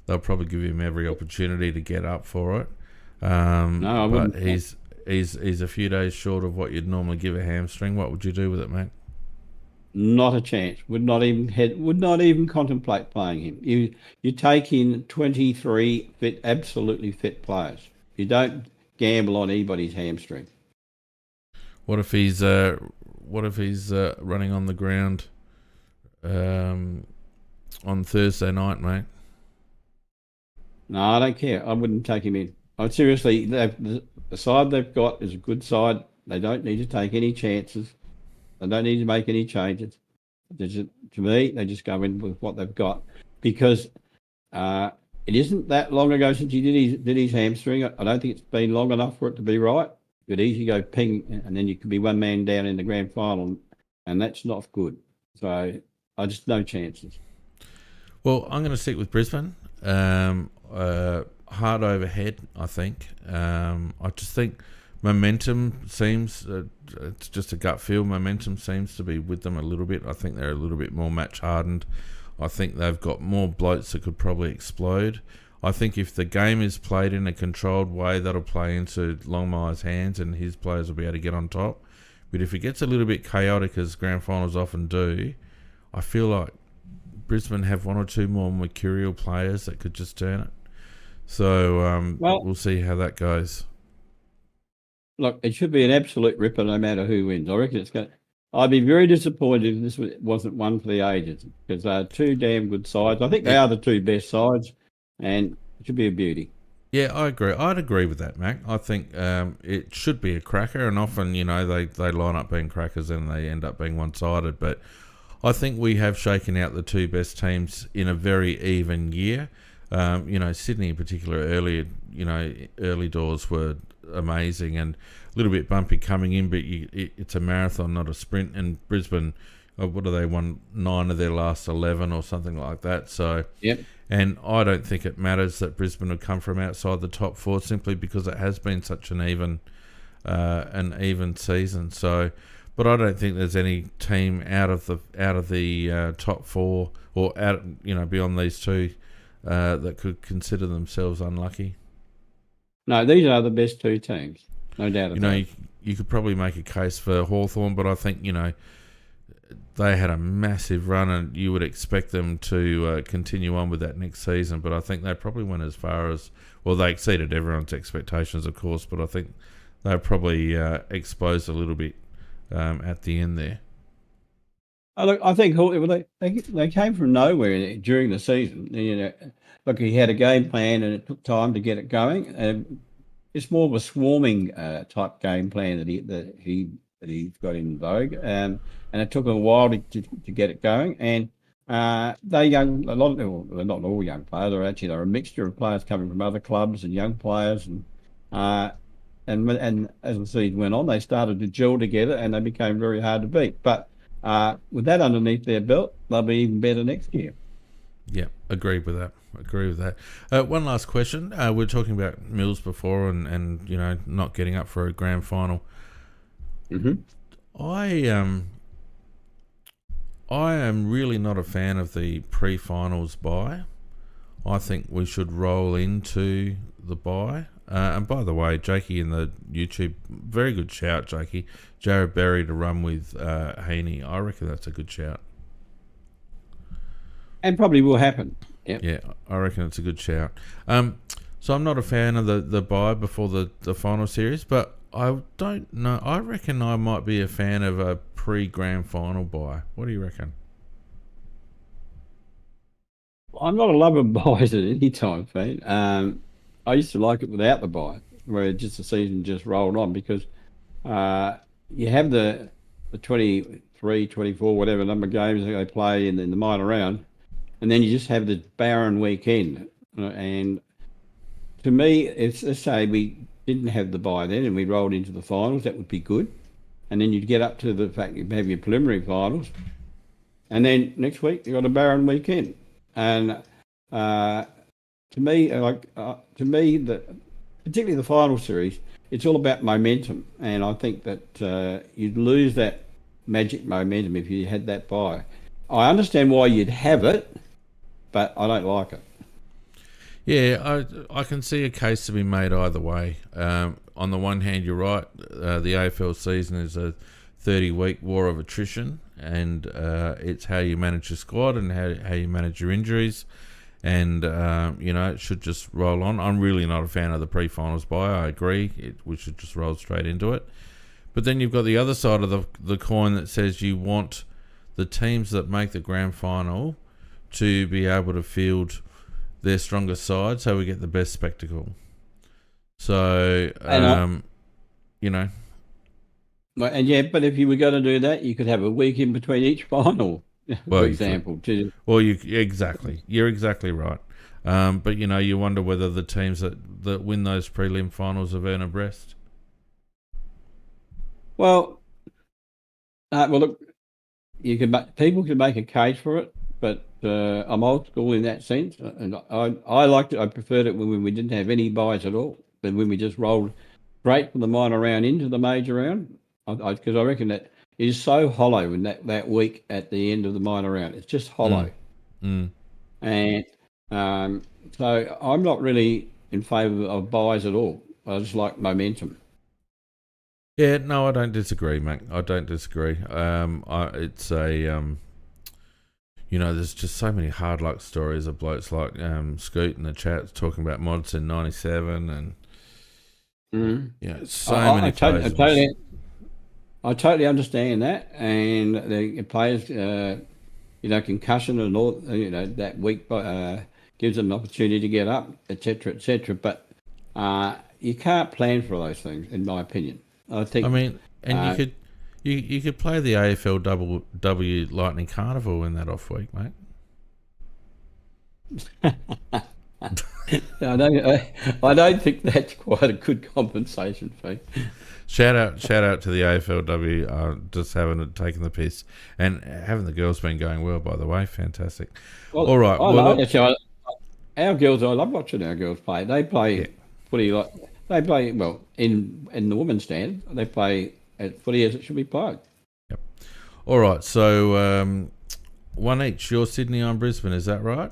They'll probably give him every opportunity to get up for it. No, I wouldn't. But he's a few days short of what you'd normally give a hamstring. What would you do with it, mate? Not a chance. Would not even contemplate playing him. You take in 23 absolutely fit players. You don't gamble on anybody's hamstring. What if he's running on the ground on Thursday night, mate? No, I don't care. I wouldn't take him in. Seriously, the side they've got is a good side. They don't need to take any chances. They don't need to make any changes. To me, they just go in with what they've got, because it isn't that long ago since he did his hamstring. I don't think it's been long enough for it to be right. It could easily go ping, and then you could be one man down in the grand final, and that's not good. So I just no chances. Well, I'm going to stick with Brisbane. Hard overhead, I think. I just think momentum seems, it's just a gut feel, momentum seems to be with them a little bit. I think they're a little bit more match hardened. I think they've got more blokes that could probably explode. I think if the game is played in a controlled way, that'll play into Longmire's hands and his players will be able to get on top. But if it gets a little bit chaotic, as grand finals often do, I feel like Brisbane have one or two more mercurial players that could just turn it. So Well, we'll see how that goes. look, it should be an absolute ripper no matter who wins. I reckon it's going. I'd be very disappointed if this wasn't one for the ages because they're two damn good sides. I think they are the two best sides, and it should be a beauty. Yeah, I agree. I'd agree with that, Mac. I think it should be a cracker, and often, they line up being crackers and they end up being one-sided. But I think we have shaken out the two best teams in a very even year. Sydney in particular, early doors were amazing and a little bit bumpy coming in, but it's a marathon, not a sprint. And Brisbane, what do they won 9 of their last 11 or something like that? So, Yep. And I don't think it matters that Brisbane have come from outside the top 4 simply because it has been such an even season. So, but I don't think there's any team out of the top 4 or beyond these two that could consider themselves unlucky. No, these are the best two teams, no doubt about it. You could probably make a case for Hawthorn, but I think they had a massive run, and you would expect them to continue on with that next season. But I think they probably went as far as, well, they exceeded everyone's expectations, of course, but I think they were probably exposed a little bit at the end there. Look, I think they came from nowhere during the season. Look, he had a game plan, and it took time to get it going. It's more of a swarming type game plan that he's got in vogue, and it took a while to get it going. And not all young players. They're a mixture of players coming from other clubs and young players, and as the season went on, they started to gel together, and they became very hard to beat. But with that underneath their belt, they'll be even better next year. Yeah, agree with that. One last question. We were talking about Mills before, and not getting up for a grand final. Mm-hmm. I am really not a fan of the pre-finals bye. I think we should roll into the bye. And by the way, Jakey in the YouTube, very good shout, Jakey. Jared Berry to run with Heaney. I reckon that's a good shout. And probably will happen. Yep. Yeah, I reckon it's a good shout. So I'm not a fan of the bye before the final series, but I don't know. I reckon I might be a fan of a pre-grand final bye. What do you reckon? I'm not a lover of byes at any time, Fane. I used to like it without the bye, where just the season just rolled on, because you have the 23, 24, whatever number of games they play in the minor round, and then you just have the barren weekend. And to me, if let's say we didn't have the bye then and we rolled into the finals, that would be good. And then you'd get up to the fact you have your preliminary finals, and then next week you've got a barren weekend. And to me, particularly the final series, it's all about momentum. And I think that you'd lose that magic momentum if you had that bye. I understand why you'd have it, but I don't like it. Yeah, I can see a case to be made either way. On the one hand, you're right. The AFL season is a 30-week war of attrition, and it's how you manage your squad and how you manage your injuries. And, it should just roll on. I'm really not a fan of the pre-finals bye. I agree. We should just roll straight into it. But then you've got the other side of the coin that says you want the teams that make the grand final to be able to field their strongest side, so we get the best spectacle. So, And but if you were going to do that, you could have a week in between each final, for example. Exactly. You're exactly right. But, you wonder whether the teams that win those prelim finals have earned a rest. Well, look, people can make a case for it, but I'm old school in that sense, and I liked it. I preferred it when we didn't have any byes at all, but when we just rolled straight from the minor round into the major round, because I reckon that is so hollow in that week at the end of the minor round. It's just hollow. And so I'm not really in favour of byes at all. I just like momentum. Yeah, no, I don't disagree, mate. I don't disagree. It's a there's just so many hard luck stories of blokes like Scoot in the chat talking about mods in '97 and so many players. I totally understand that, and the players, concussion and all, that week gives them an opportunity to get up, etc., etc. But you can't plan for those things, in my opinion. I think. I mean, and you could play the AFLW Lightning Carnival in that off week, mate. I don't think that's quite a good compensation fee. Shout out to the AFLW, just taking the piss, and having the girls been going well, by the way, fantastic. Well, all right, our girls, I love watching our girls play. They play footy like they play well in the women's stand. They play at footy as it should be played. Yep. All right, so one each. You're Sydney, I'm Brisbane. Is that right?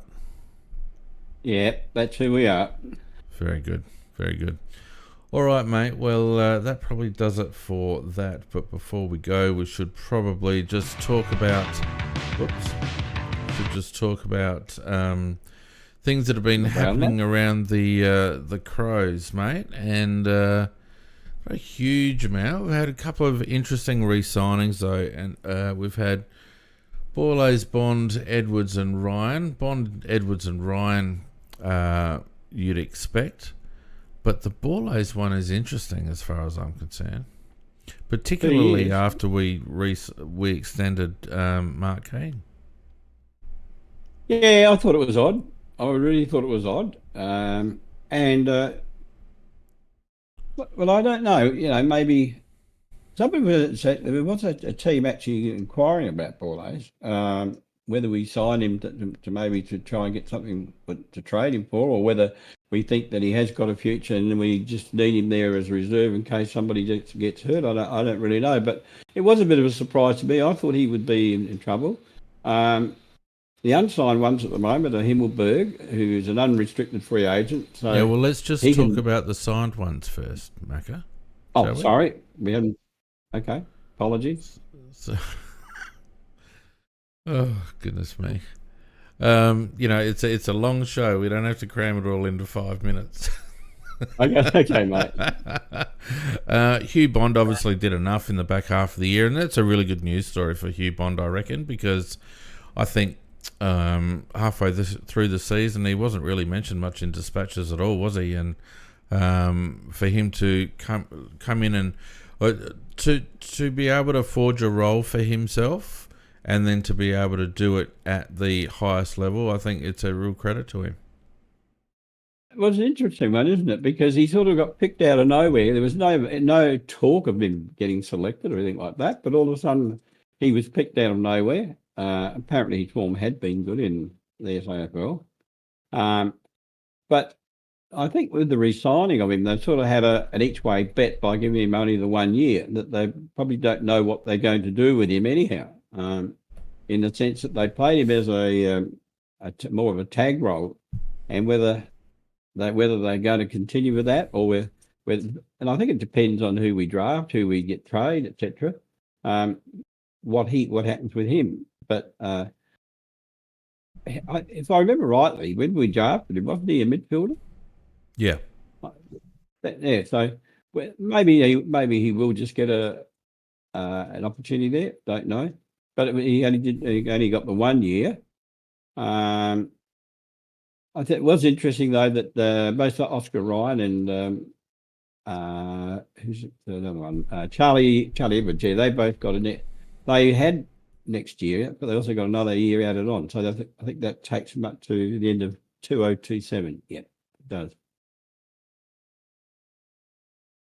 Yeah, that's who we are. Very good, very good. All right, mate. Well, that probably does it for that. But before we go, we should probably just talk about. Things that have been happening around the Crows, mate, and a huge amount. We've had a couple of interesting re-signings though, and we've had Borlase, Bond, Edwards, and Ryan. Bond, Edwards, and Ryan, you'd expect. But the Borlase one is interesting as far as I'm concerned, particularly after we extended Mark Keane. Yeah, I thought it was odd. I really thought it was odd. Well, I don't know. Maybe some people said there was a team actually inquiring about Borlase, whether we sign him to maybe to try and get something to trade him for, or whether we think that he has got a future and we just need him there as a reserve in case somebody gets hurt. I don't really know, but it was a bit of a surprise to me. I thought he would be in trouble. The unsigned ones at the moment are Himmelberg, who's an unrestricted free agent. So yeah, well, let's just talk about the signed ones first, Macca. Oh, sorry. We haven't. Okay. Apologies. Oh, goodness me. It's a long show. We don't have to cram it all into 5 minutes. Okay, mate. Hugh Bond obviously did enough in the back half of the year, and that's a really good news story for Hugh Bond, I reckon, because I think halfway through the season he wasn't really mentioned much in dispatches at all, was he? And for him to come in and to be able to forge a role for himself and then to be able to do it at the highest level, I think it's a real credit to him. It was an interesting one, isn't it? Because he sort of got picked out of nowhere. There was no talk of him getting selected or anything like that, but all of a sudden he was picked out of nowhere. Apparently his form had been good in the SAFL. But I think with the re-signing of him, they sort of had an each-way bet by giving him only the 1 year, that they probably don't know what they're going to do with him anyhow, in the sense that they played him as more of a tag role, and whether they're going to continue with that or and I think it depends on who we draft, who we get trade, etc. What happens with him. But if I remember rightly, when we drafted him, wasn't he a midfielder? Yeah. Yeah. So maybe he will just get an opportunity there. Don't know. But he only got the 1 year. I think it was interesting though that both Oscar Ryan and who's the other one? Charlie Edwards. Yeah, they both got a net. They had next year, but they also got another year added on. So I think that takes them up to the end of 2027. Yeah, it does.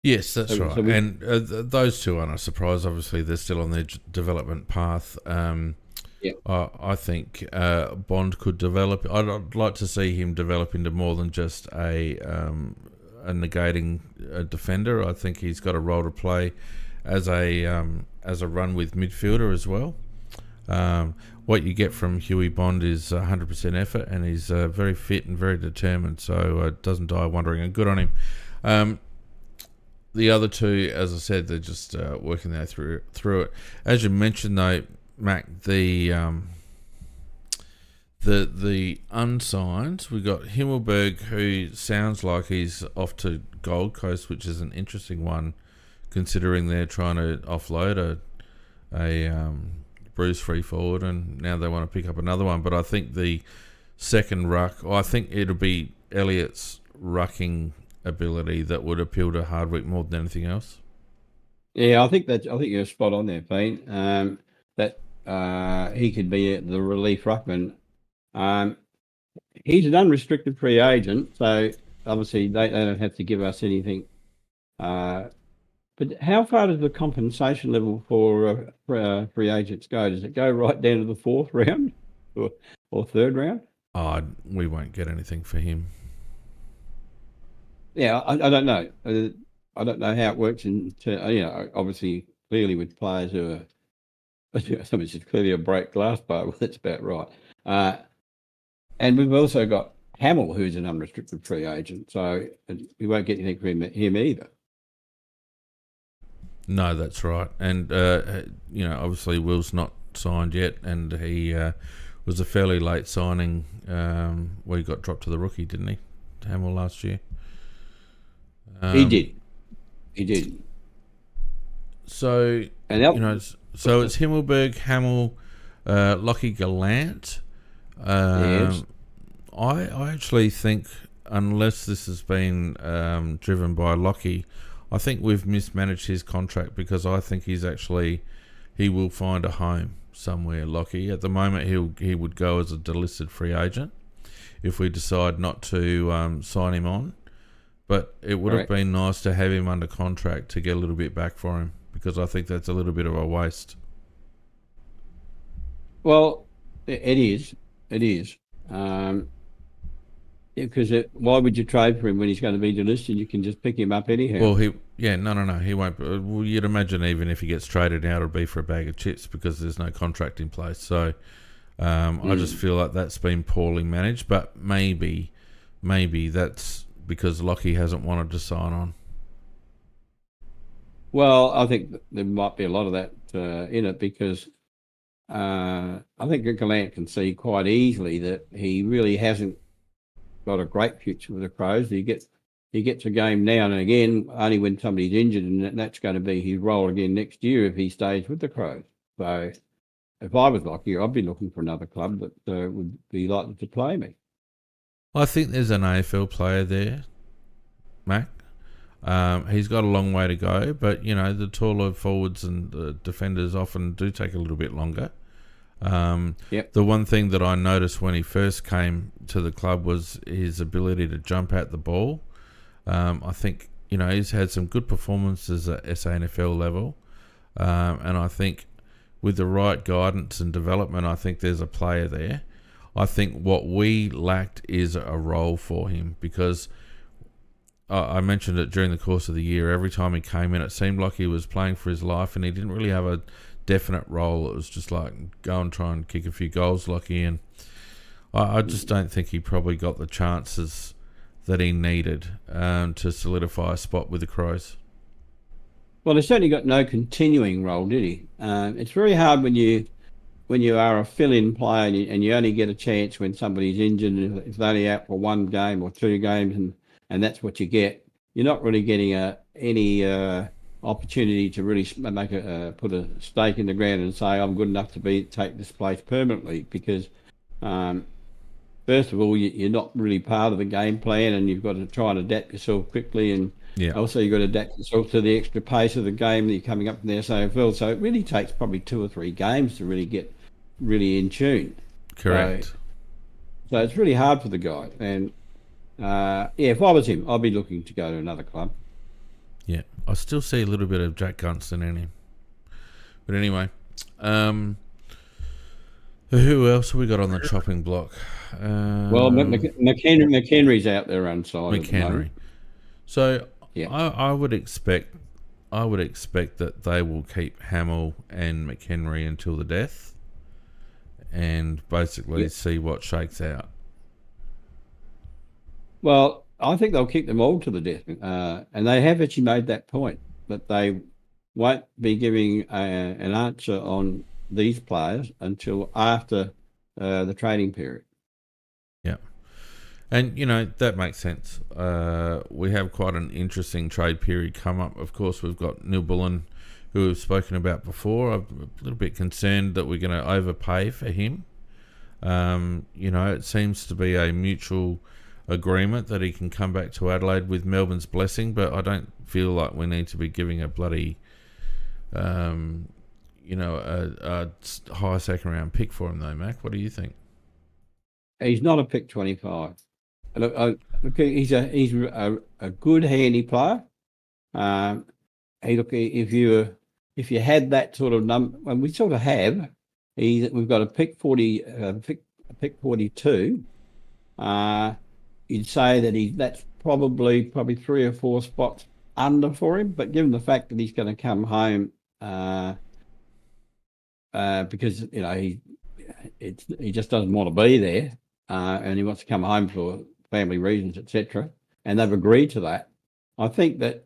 Yes, that's right. And those two aren't a surprise. Obviously, they're still on their development path. I think Bond could develop. I'd like to see him develop into more than just a negating defender. I think he's got a role to play as a run with midfielder as well. What you get from Huey Bond is 100% effort, and he's very fit and very determined, so doesn't die wondering, and good on him. The other two, as I said, they're just working their through it. As you mentioned, though, Mac, the the unsigned, we got Himmelberg, who sounds like he's off to Gold Coast, which is an interesting one, considering they're trying to offload a Bruce free forward, and now they want to pick up another one. But I think the second ruck, I think it'll be Elliott's rucking ability that would appeal to Hardwick more than anything else. Yeah, I think you're spot on there, Pete. That he could be the relief ruckman. He's an unrestricted free agent, so obviously they don't have to give us anything. But how far does the compensation level for free agents go? Does it go right down to the fourth round or third round? Oh, we won't get anything for him. Yeah, I don't know. I don't know how it works obviously clearly with players who are, somebody's just clearly a break glass bar. Well, that's about right. And we've also got Hamill, who's an unrestricted free agent, so we won't get anything from him either. No, that's right. And, obviously Will's not signed yet, and he was a fairly late signing where he got dropped to the rookie, didn't he, Hamill, last year? He did. So, so it's Himmelberg, Hamill, Lockie Gallant. Yes. I actually think, unless this has been driven by Lockie, I think we've mismanaged his contract, because I think he will find a home somewhere, Lockie. At the moment, he would go as a delisted free agent if we decide not to sign him on. But it would have been nice to have him under contract to get a little bit back for him, because I think that's a little bit of a waste. Well, it is. Because why would you trade for him when he's going to be delisted? You can just pick him up anyhow. Well, he won't. Well, you'd imagine even if he gets traded out, it'll be for a bag of chips, because there's no contract in place. So I just feel like that's been poorly managed. But maybe that's because Lockie hasn't wanted to sign on. Well, I think there might be a lot of that in it, because I think Gallant can see quite easily that he really hasn't got a great future with the Crows. He gets a game now and again, only when somebody's injured, and that's going to be his role again next year if he stays with the Crows. So if I was Lockie, I'd be looking for another club that would be likely to play me. I think there's an AFL player there, Mac. He's got a long way to go, but the taller forwards and defenders often do take a little bit longer. Yep. The one thing that I noticed when he first came to the club was his ability to jump at the ball. I think he's had some good performances at SANFL level, and I think with the right guidance and development, I think there's a player there. I think what we lacked is a role for him, because I mentioned it during the course of the year. Every time he came in, it seemed like he was playing for his life, and he didn't really have a definite role. It was just like, go and try and kick a few goals, Lockie. And I just don't think he probably got the chances that he needed to solidify a spot with the Crows. Well, he certainly got no continuing role, did he? It's very hard when you are a fill-in player and you only get a chance when somebody's injured, and if they're only out for one game or two games, and that's what you get. You're not really getting any opportunity to really put a stake in the ground and say, I'm good enough to take this place permanently, because first of all, you're not really part of the game plan, and you've got to try and adapt yourself quickly, and also you've got to adapt yourself to the extra pace of the game that you're coming up from the SAFL. So it really takes probably 2 or 3 games to really get really in tune. Correct. So it's really hard for the guy. And if I was him, I'd be looking to go to another club. Yeah, I still see a little bit of Jack Gunston in him. But anyway, who else have we got on the chopping block? Well, McHenry's out there unsigned. McHenry. So I would expect that they will keep Hamill and McHenry until the death, and basically see what shakes out. Well, I think they'll keep them all to the death, and they have actually made that point, that they won't be giving an answer on these players until after the training period. And, that makes sense. We have quite an interesting trade period come up. Of course, we've got Neil Bullen, who we've spoken about before. I'm a little bit concerned that we're going to overpay for him. It seems to be a mutual agreement that he can come back to Adelaide with Melbourne's blessing, but I don't feel like we need to be giving a bloody, a high second round pick for him though, Mac. What do you think? He's not a pick 25. Look, he's a good handy player. If you had that sort of number, and we sort of have, we've got a pick 40, pick 42. You'd say that that's probably 3 or 4 spots under for him, but given the fact that he's going to come home, because he just doesn't want to be there, and he wants to come home for family reasons, etc., and they've agreed to that. I think that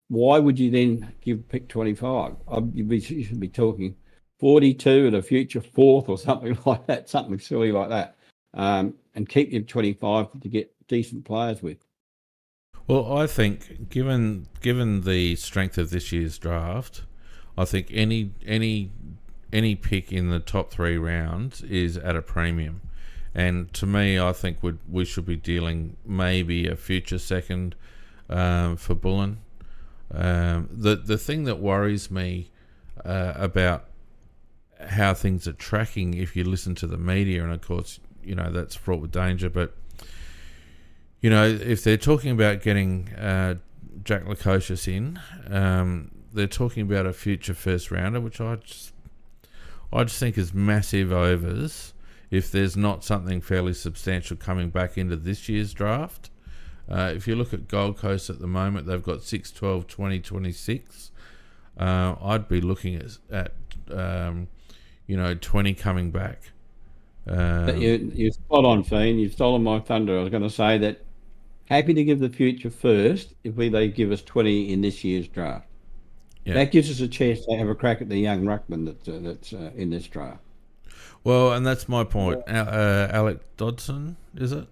why would you then give pick 25? You should be talking 42 and a future 4th or something like that, something silly like that, and keep your 25 to get decent players with. Well, I think given the strength of this year's draft, I think any pick in the top 3 rounds is at a premium. And to me, I think we should be dealing maybe a future second for Bullen. The thing that worries me about how things are tracking, if you listen to the media, and of course, that's fraught with danger, but, if they're talking about getting Jack Lukosius in, they're talking about a future first rounder, which I just think is massive overs if there's not something fairly substantial coming back into this year's draft. If you look at Gold Coast at the moment, they've got 6, 12, 20, 26. I'd be looking at 20 coming back. You're spot on, Fiend. You've stolen my thunder. I was going to say that happy to give the future first if they give us 20 in this year's draft. Yeah. That gives us a chance to have a crack at the young ruckman that's in this draft. Well, and that's my point. Alec Dodson, is it?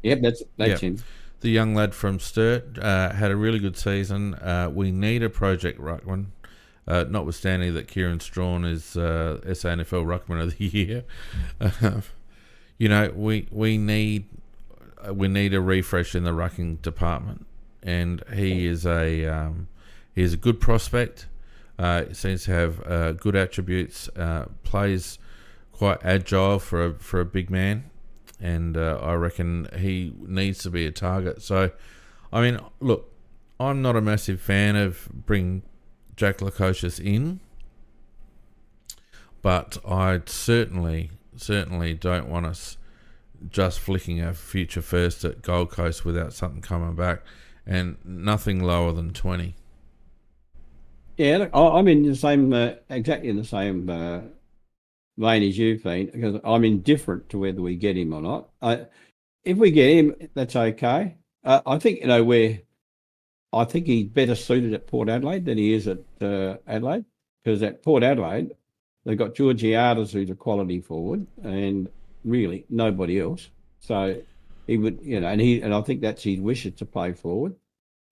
Yep, that's him. The young lad from Sturt had a really good season. We need a project ruckman, notwithstanding that Kieran Strawn is SANFL Ruckman of the Year. We need a refresh in the rucking department, and he is a good prospect. Seems to have good attributes. Plays quite agile for a big man, and I reckon he needs to be a target. So, I mean, look, I'm not a massive fan of bringing Jack Lukosius in, but I certainly don't want us just flicking a future first at Gold Coast without something coming back, and nothing lower than 20. Yeah, look, I'm in the same, exactly in the same vein as you, Fiend, because I'm indifferent to whether we get him or not. If we get him, that's okay. I think I think he's better suited at Port Adelaide than he is at Adelaide, because at Port Adelaide they've got Georgiades, who's a quality forward, and really nobody else. So he would, and I think that's his wish, is to play forward.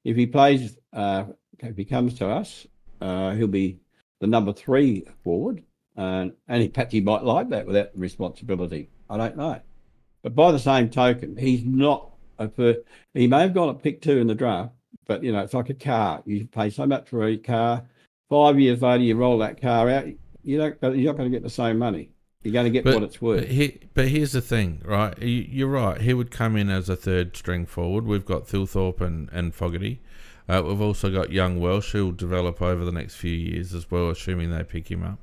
If he plays, if he comes to us, he'll be the number 3 forward. And perhaps he might like that without the responsibility. I don't know. But by the same token, he's not he may have gone at pick 2 in the draft, but it's like a car. You pay so much for a car. 5 years later, you roll that car out. You're not going to get the same money. You're going to get what it's worth. But here's the thing, right? You're right. He would come in as a 3rd string forward. We've got Thilthorpe and Fogarty. We've also got young Welsh, who'll develop over the next few years as well, assuming they pick him up.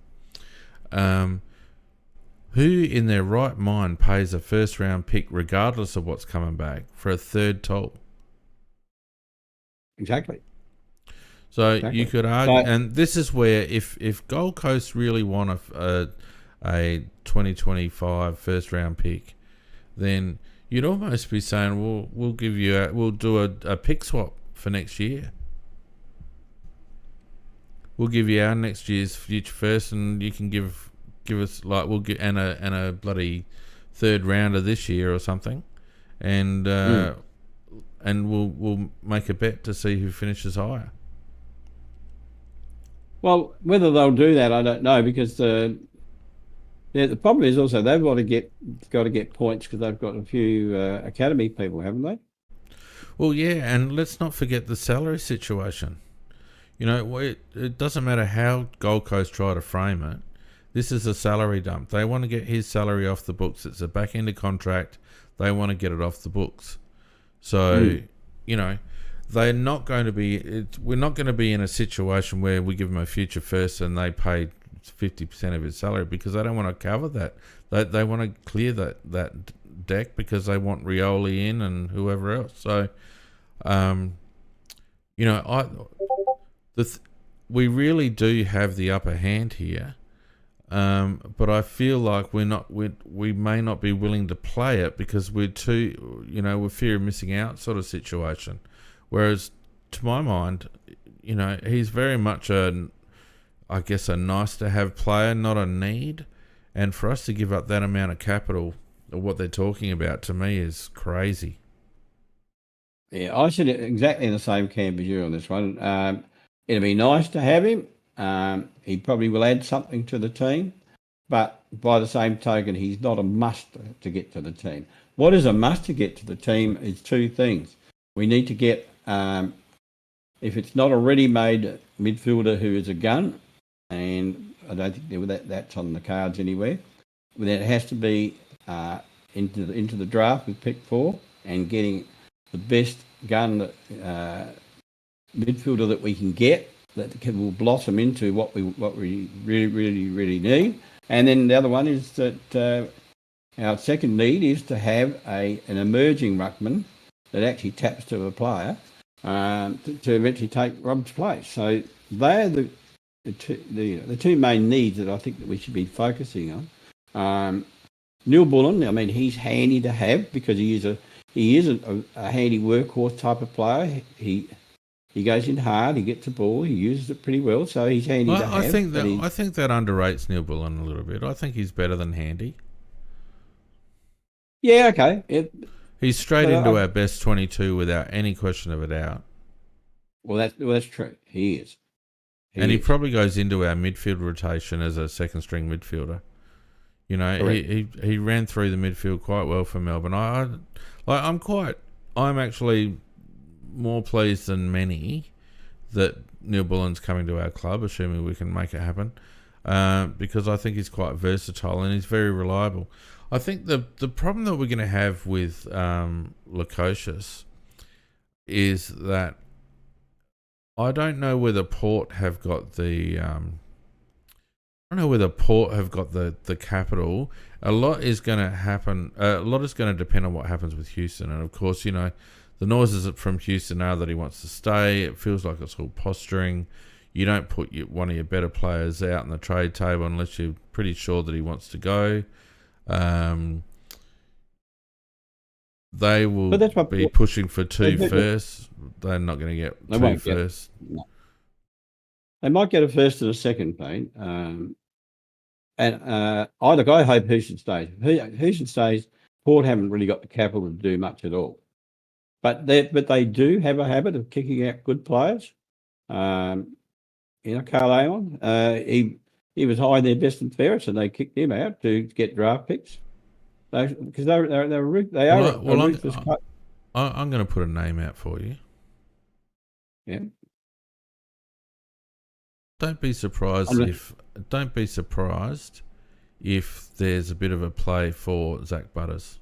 Who in their right mind pays a 1st round pick regardless of what's coming back for a 3rd toll? Exactly. So you could argue, and this is where if Gold Coast really want a 2025 1st round pick, then you'd almost be saying, we'll give you we'll do a pick swap for next year. We'll give you our next year's future first, and you can give us we'll get and a bloody 3rd rounder this year or something, and we'll make a bet to see who finishes higher. Well, whether they'll do that, I don't know, because the problem is also they've got to get points because they've got a few academy people, haven't they? Well, yeah, and let's not forget the salary situation. You know, it doesn't matter how Gold Coast try to frame it. This is a salary dump. They want to get his salary off the books. It's a back-ended contract. They want to get it off the books. So, you know, they're not going to be... we're not going to be in a situation where we give them a future first and they pay 50% of his salary, because they don't want to cover that. They want to clear that deck because they want Rioli in and whoever else. So, you know, we really do have the upper hand here. But I feel like we may not be willing to play it because we're too, you know, we're fear of missing out sort of situation. Whereas, to my mind, you know, he's very much a nice to have player, not a need. And for us to give up that amount of capital, or what they're talking about, to me is crazy. Yeah, I sit exactly in the same camp as you on this one. It'd be nice to have him. He probably will add something to the team, but by the same token, he's not a must to get to the team. What is a must to get to the team is two things. We need to get, if it's not a ready-made midfielder who is a gun, and I don't think that's on the cards anywhere, then it has to be into the draft with pick 4 and getting the best gun midfielder that we can get, that will blossom into what we really need. And then the other one is that our second need is to have an emerging ruckman that actually taps to a player to eventually take Rob's place. So they're the two main needs that I think that we should be focusing on. Neil Bullen, I mean, he's handy to have because he is a handy workhorse type of player. He goes in hard, he gets the ball, he uses it pretty well, so he's handy to have. I think that underrates Neil Bullen a little bit. I think he's better than handy. Yeah, okay. He's straight into our best 22 without any question of a doubt. Well, that's true. He is. He probably goes into our midfield rotation as a second string midfielder. You know, he ran through the midfield quite well for Melbourne. I'm actually more pleased than many that Neil Bullen's coming to our club, assuming we can make it happen, because I think he's quite versatile and he's very reliable. I think the problem that we're going to have with Lukosius is that I don't know whether Port have got the capital. A lot is going to happen. A lot is going to depend on what happens with Houston, and of course, you know, the noises from Houston are that he wants to stay. It feels like it's all posturing. You don't put one of your better players out on the trade table unless you're pretty sure that he wants to go. They will be pushing for 2 first. They're not going to get 2 first. No. They might get a first and a second, Pete. I hope Houston stays. Houston stays. Port haven't really got the capital to do much at all. But they do have a habit of kicking out good players. Carl Aon, he was high in their best and fairest, and they kicked him out to get draft picks. Because they are ruthless club. I'm going to put a name out for you. Yeah. Don't be surprised if there's a bit of a play for Zach Butters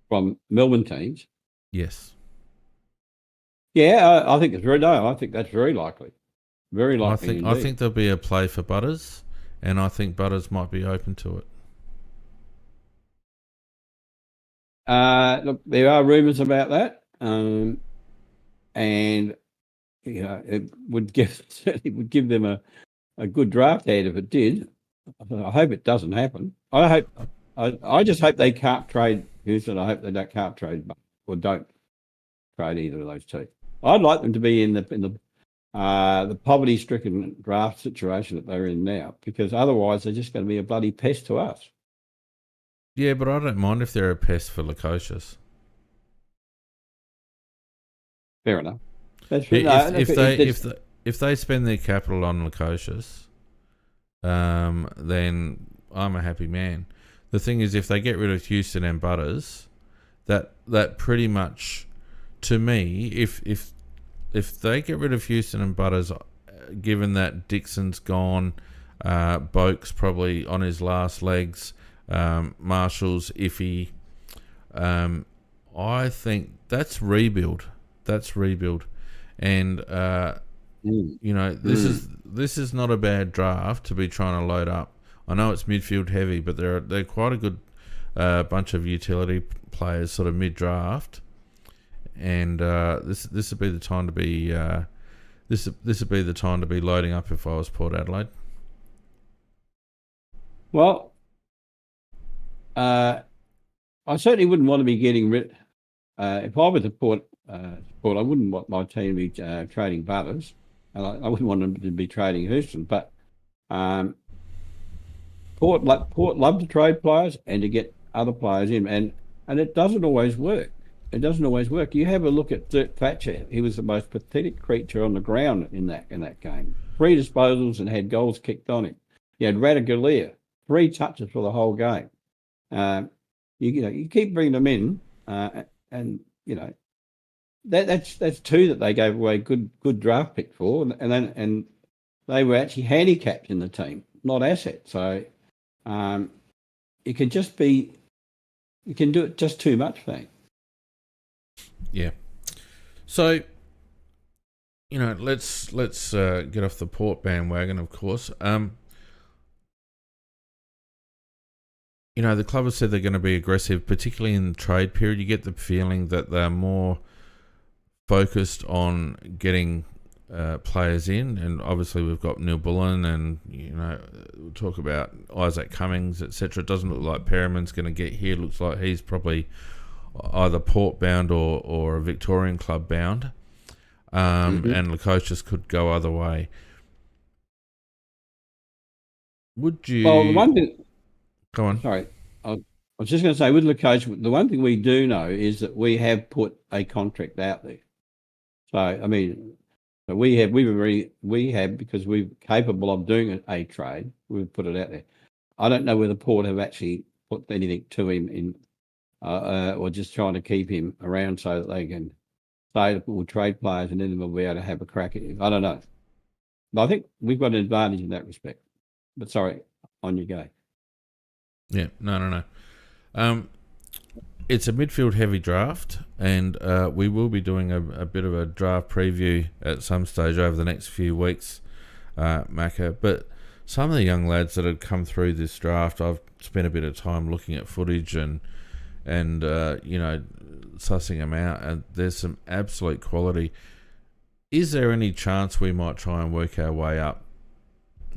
from Melbourne teams. Yes. Yeah, I think that's very likely. Very likely. I think there'll be a play for Butters, and I think Butters might be open to it. Look, there are rumours about that, and you know, it certainly would give them a good draft ad if it did. I hope it doesn't happen. I just hope they can't trade Houston. I hope they can't trade or don't trade either of those two. I'd like them to be in the poverty-stricken draft situation that they're in now, because otherwise they're just going to be a bloody pest to us. Yeah, but I don't mind if they're a pest for Lukosius. Fair enough. That's fair. No, If they spend their capital on Lukosius, then I'm a happy man. The thing is, if they get rid of Houston and Butters, that pretty much, to me, if they get rid of Houston and Butters, given that Dixon's gone, Boak's probably on his last legs, Marshall's iffy, I think that's rebuild. That's rebuild, and this is not a bad draft to be trying to load up. I know it's midfield heavy, but they're quite a good bunch of utility players, sort of mid draft, and this would be the time to be this would be the time to be loading up if I was Port Adelaide. Well, I certainly wouldn't want to be getting rid. If I was a Port, I wouldn't want my team to be trading Butters, and I wouldn't want them to be trading Houston. But Port love to trade players and to get other players in, and it doesn't always work. It doesn't always work. You have a look at Dirk Thatcher. He was the most pathetic creature on the ground in that game. 3 disposals and had goals kicked on him. You had Radaglia, 3 touches for the whole game. You keep bringing them in, and that's 2 that they gave away good draft pick for, and they were actually handicapped in the team, not assets. So you can do it just too much, thing. Yeah. So let's get off the Port bandwagon, of course. The club has said they're going to be aggressive, particularly in the trade period. You get the feeling that they're more focused on getting players in, and obviously we've got Neil Bullen, and we'll talk about Isaac Cummings, etc. It doesn't look like Perriman's going to get here. It looks like he's probably either Port bound or a Victorian club bound, and Lukosius could go either way. Would you? Well, the one thing. Go on. Sorry, I was just going to say with Lukosius, the one thing we do know is that we have put a contract out there. So I mean, we have because we're capable of doing a trade. We've put it out there. I don't know whether Port have actually put anything to him in, or just trying to keep him around so that they can say that we'll trade players and then we'll be able to have a crack at him. I don't know, but I think we've got an advantage in that respect. But sorry, on you go. Yeah, no. It's a midfield heavy draft, and we will be doing a bit of a draft preview at some stage over the next few weeks, Macca. But some of the young lads that have come through this draft, I've spent a bit of time looking at footage and sussing them out, and there's some absolute quality. Is there any chance we might try and work our way up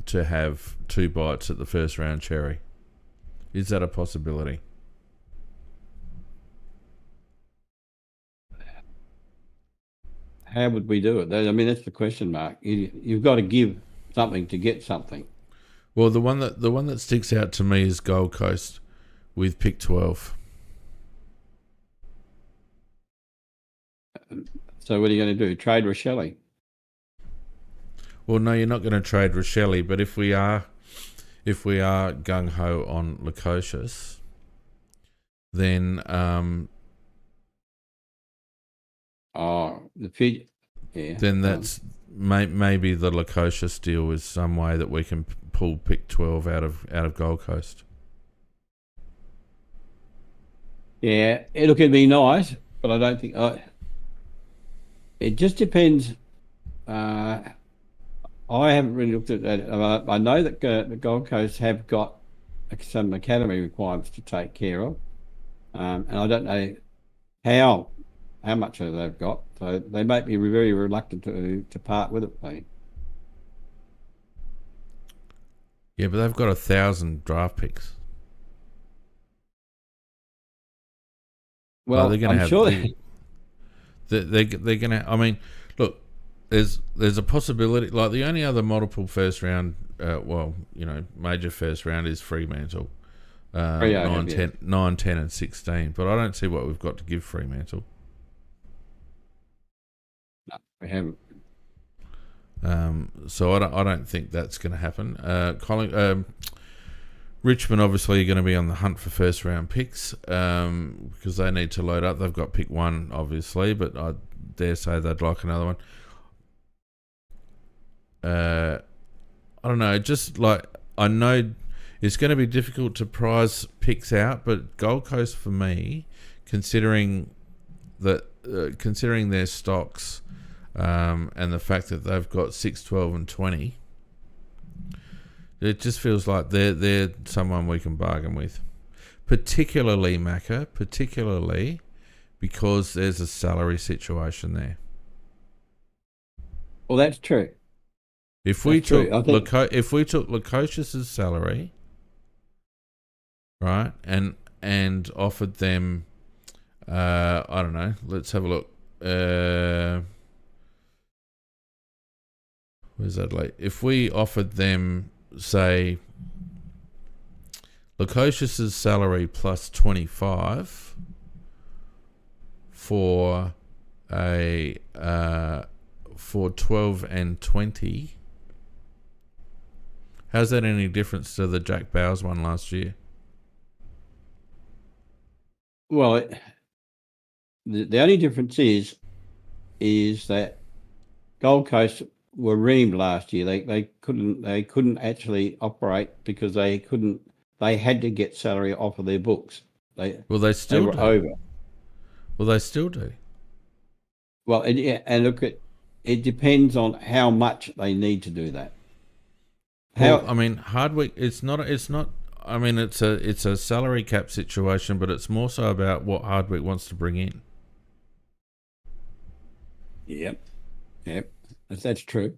to have 2 bites at the first round cherry? Is that a possibility? How would we do it? I mean, that's the question mark. You've got to give something to get something. Well, the one that sticks out to me is Gold Coast with pick 12. So what are you going to do? Trade Rochelle? Well, no, you're not going to trade Rochelle, but if we are gung ho on Lukosius, then then that's maybe the Lukosius deal is some way that we can pull pick 12 out of Gold Coast. Yeah, it'd be nice, but I don't think it just depends. I haven't really looked at that. I know that the Gold Coast have got some academy requirements to take care of, and I don't know how much they've got. So they might be very reluctant to part with it. Maybe. Yeah, but they've got 1,000 draft picks. Well, they're going to have. Sure they're going to. I mean, look. There's a possibility, like the only other multiple first round, major first round is Fremantle. Freo 9, have, 10, 9, 10 and 16. But I don't see what we've got to give Fremantle. No, we haven't. So I don't think that's going to happen. Richmond obviously are going to be on the hunt for first round picks because they need to load up. They've got pick 1 obviously, but I dare say they'd like another one. I don't know. Just like I know it's going to be difficult to prize picks out, but Gold Coast for me, considering their stocks and the fact that they've got 6, 12 and 20, it just feels like they're someone we can bargain with. Particularly, Macca, because there's a salary situation there. Well, that's true. If we took Lukosius's salary, right, and offered them, I don't know, let's have a look. Where's Adelaide? If we offered them, say, Lukosius's salary plus 25 for 12 and 20. How's that any difference to the Jack Bowers one last year? Well, the only difference is that Gold Coast were reamed last year. They couldn't actually operate because they had to get salary off of their books. They still were do. over. Well, they still do. Well, and look, it depends on how much they need to do that. I mean, Hardwick. It's not. I mean, it's a salary cap situation, but it's more so about what Hardwick wants to bring in. Yep, that's true.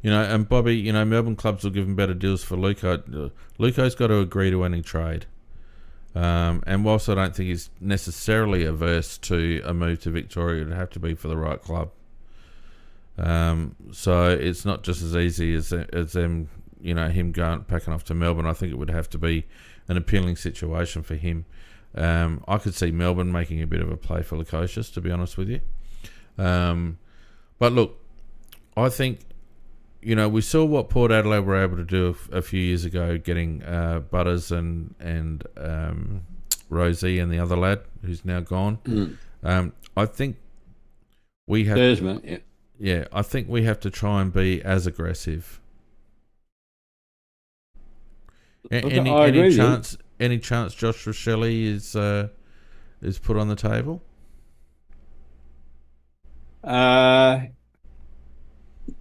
You know, and Bobby, Melbourne clubs will give him better deals for Luco. Luco's got to agree to any trade. And whilst I don't think he's necessarily averse to a move to Victoria, it'd have to be for the right club. So it's not just as easy as them, him packing off to Melbourne. I think it would have to be an appealing situation for him. I could see Melbourne making a bit of a play for Lukosius, to be honest with you. But look, I think, we saw what Port Adelaide were able to do a few years ago, getting Butters and Rosie and the other lad who's now gone. I think we have. Yeah, I think we have to try and be as aggressive. Any chance Josh Rochelle is put on the table?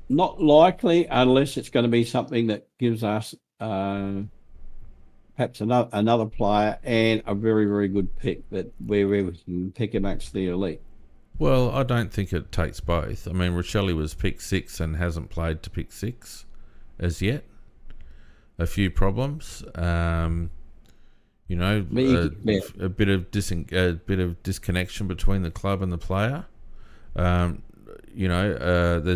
Not likely, unless it's going to be something that gives us perhaps another player and a very, very good pick where we can pick amongst the elite. Well, I don't think it takes both. I mean, Rochelle was pick 6 and hasn't played to pick 6 as yet. A few problems, a bit of disconnection between the club and the player. There's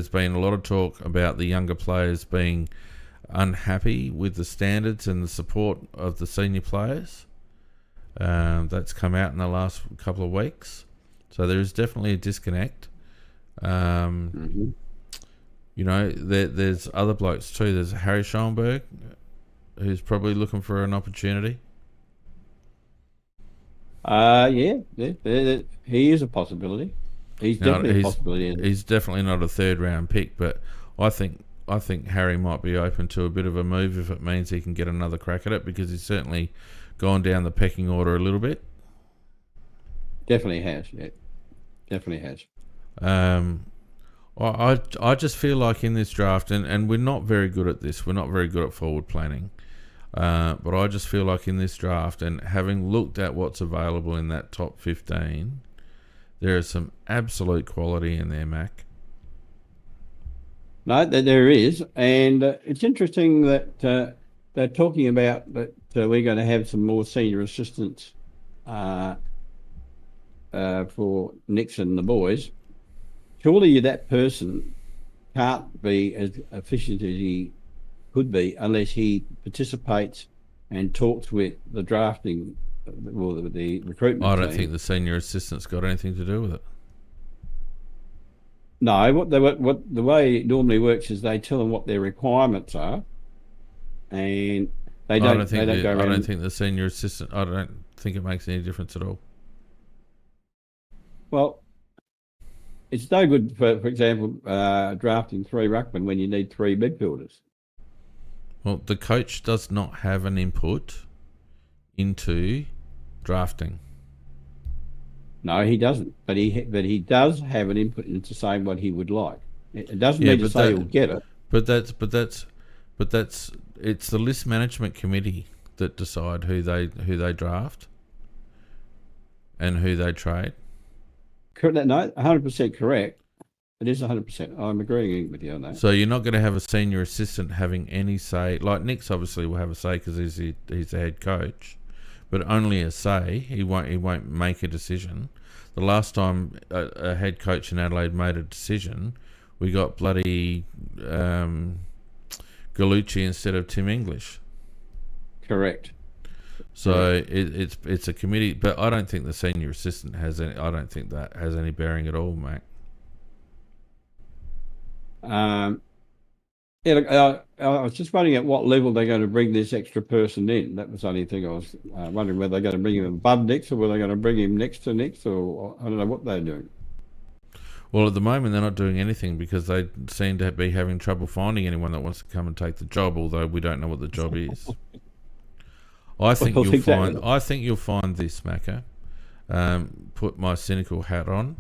been a lot of talk about the younger players being unhappy with the standards and the support of the senior players. That's come out in the last couple of weeks. So there is definitely a disconnect. There's other blokes too. There's Harry Schoenberg, who's probably looking for an opportunity. He is a possibility. He's definitely a possibility. He's definitely not a third round pick, but I think Harry might be open to a bit of a move if it means he can get another crack at it, because he's certainly gone down the pecking order a little bit. Definitely has, yeah. Definitely has. I just feel like in this draft, and we're not very good at this, we're not very good at forward planning, but I just feel like in this draft, and having looked at what's available in that top 15, there is some absolute quality in there, Mac. No, there is, and it's interesting that they're talking about that we're going to have some more senior assistants for Nixon and the boys. Surely that person can't be as efficient as he could be unless he participates and talks with the drafting, well, the recruitment I don't team. think the senior assistant's got anything to do with it. No, what the way it normally works is they tell them what their requirements are, and they don't go around. I don't think the senior assistant. I don't think it makes any difference at all. Well, it's no good, for example, drafting 3 ruckmen when you need 3 midfielders. Well, the coach does not have an input into drafting. No, he doesn't. But he does have an input into saying what he would like. It doesn't mean to say he'll get it. But that's it's the list management committee that decide who they draft and who they trade. Correct. No, 100% correct. It is 100%. I'm agreeing with you on that. So you're not going to have a senior assistant having any say. Like Nick's obviously will have a say because he's the head coach, but only a say. He won't make a decision. The last time a head coach in Adelaide made a decision, we got bloody Gallucci instead of Tim English. Correct. So it's a committee, but I don't think the senior assistant has any. I don't think that has any bearing at all, Mac. Yeah, look, I was just wondering at what level they're going to bring this extra person in. That was the only thing I was wondering, whether they're going to bring him above Nix or whether they're going to bring him next to Nix, or I don't know what they're doing. Well, at the moment they're not doing anything because they seem to be having trouble finding anyone that wants to come and take the job. Although we don't know what the job is. I think you'll find this, Macca. Put my cynical hat on.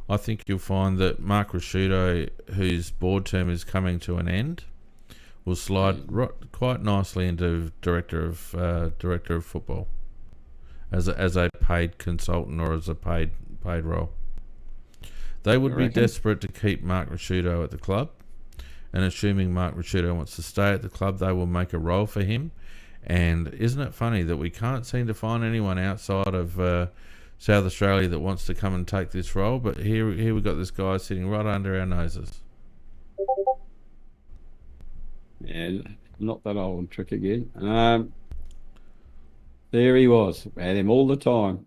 I think you'll find that Mark Rasciuto, whose board term is coming to an end, will slide quite nicely into director of football as a paid consultant or as a paid role. They would be desperate to keep Mark Rasciuto at the club, and assuming Mark Rasciuto wants to stay at the club, they will make a role for him. And isn't it funny that we can't seem to find anyone outside of South Australia that wants to come and take this role? But here we've got this guy sitting right under our noses. Yeah, not that old trick again. There he was. Had him all the time.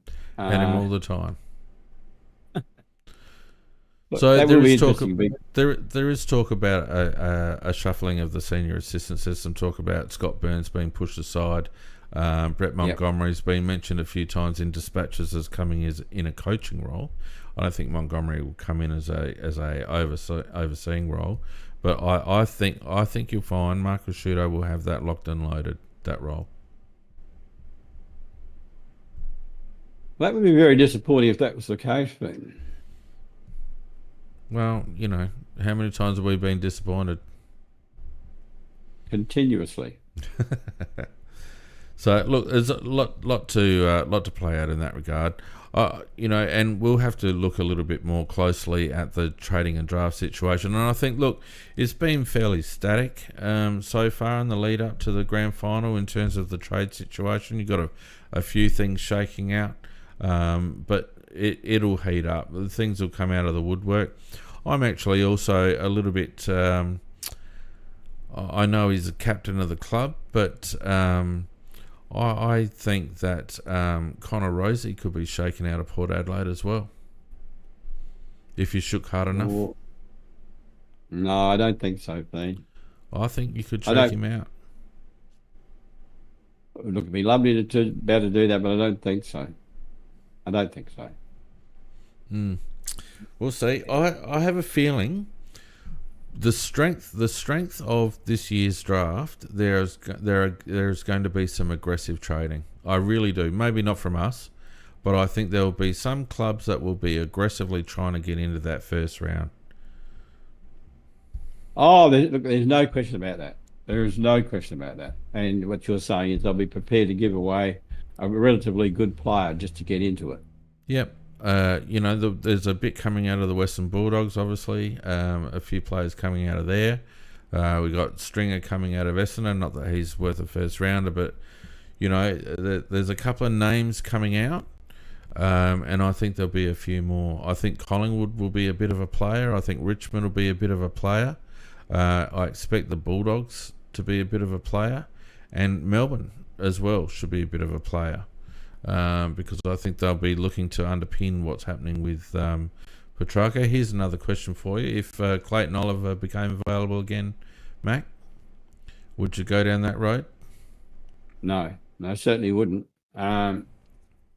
So there is talk about a shuffling of the senior assistants. There's some talk about Scott Burns being pushed aside. Brett Montgomery's been mentioned a few times in dispatches as coming in a coaching role. I don't think Montgomery will come in as a overseeing role, but I think you'll find Mark Rasciuto will have that locked and loaded, that role. That would be very disappointing if that was the case, then. Well, how many times have we been disappointed? Continuously. So look, there's a lot to play out in that regard, and we'll have to look a little bit more closely at the trading and draft situation. And I think, look, it's been fairly static so far in the lead up to the grand final in terms of the trade situation. You've got a few things shaking out, but it'll heat up. Things will come out of the woodwork. I'm actually also a little bit. I know he's the captain of the club, but. I think that Connor Rosie could be shaken out of Port Adelaide as well, if you shook hard enough. No, I don't think so, Dean. I think you could shake him out. Look, it'd be lovely to be able to do that, but I don't think so. We'll see. I have a feeling the strength of this year's draft, there's going to be some aggressive trading. I really do. Maybe not from us, but I think there will be some clubs that will be aggressively trying to get into that first round. Oh, there's no question about that. There is no question about that. And what you're saying is they'll be prepared to give away a relatively good player just to get into it. Yep. There's a bit coming out of the Western Bulldogs, obviously. A few players coming out of there. We got Stringer coming out of Essendon. Not that he's worth a first rounder, but there's a couple of names coming out, and I think there'll be a few more. I think Collingwood will be a bit of a player. I think Richmond will be a bit of a player. I expect the Bulldogs to be a bit of a player, and Melbourne. as well should be a bit of a player, because I think they'll be looking to underpin what's happening with Petrarca. Here's another question for you. If Clayton Oliver became available again, Mac, would you go down that road? No, certainly wouldn't. I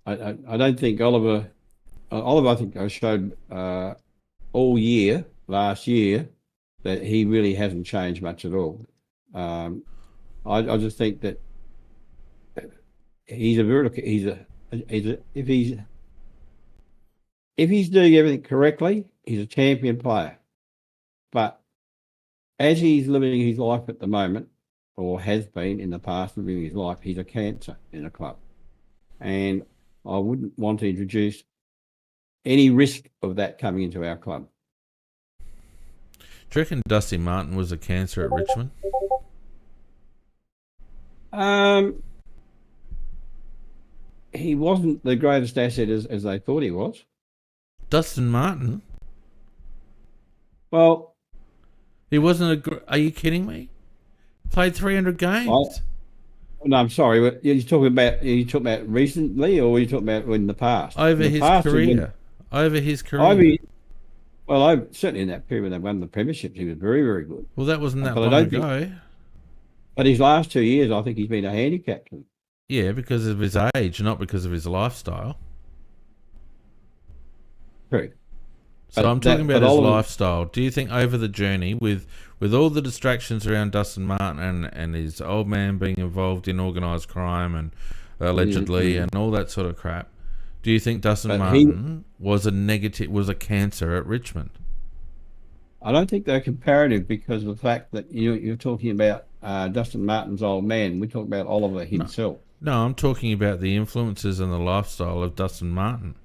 don't think Oliver, I think I showed all year, last year, that he really hasn't changed much at all. I just think that if he's doing everything correctly, he's a champion player. But as he's living his life at the moment, or has been in the past living his life, he's a cancer in a club. And I wouldn't want to introduce any risk of that coming into our club. Do you reckon Dusty Martin was a cancer at Richmond? He wasn't the greatest asset as they thought he was. Dustin Martin? Well, he wasn't are you kidding me? Played 300 games. No, I'm sorry. Are you talking about recently, or are you talking about in the past? Over his career. Certainly in that period when they won the premierships, he was very, very good. Well, that wasn't that long ago. But his last 2 years, I think he's been a handicap. Yeah, because of his age, not because of his lifestyle. True. So I'm talking about his lifestyle. Do you think over the journey, with all the distractions around Dustin Martin and his old man being involved in organised crime and allegedly and all that sort of crap, do you think Dustin Martin was a cancer at Richmond? I don't think they're comparative because of the fact that you're talking about Dustin Martin's old man. We're talking about Oliver himself. No, I'm talking about the influences and the lifestyle of Dustin Martin.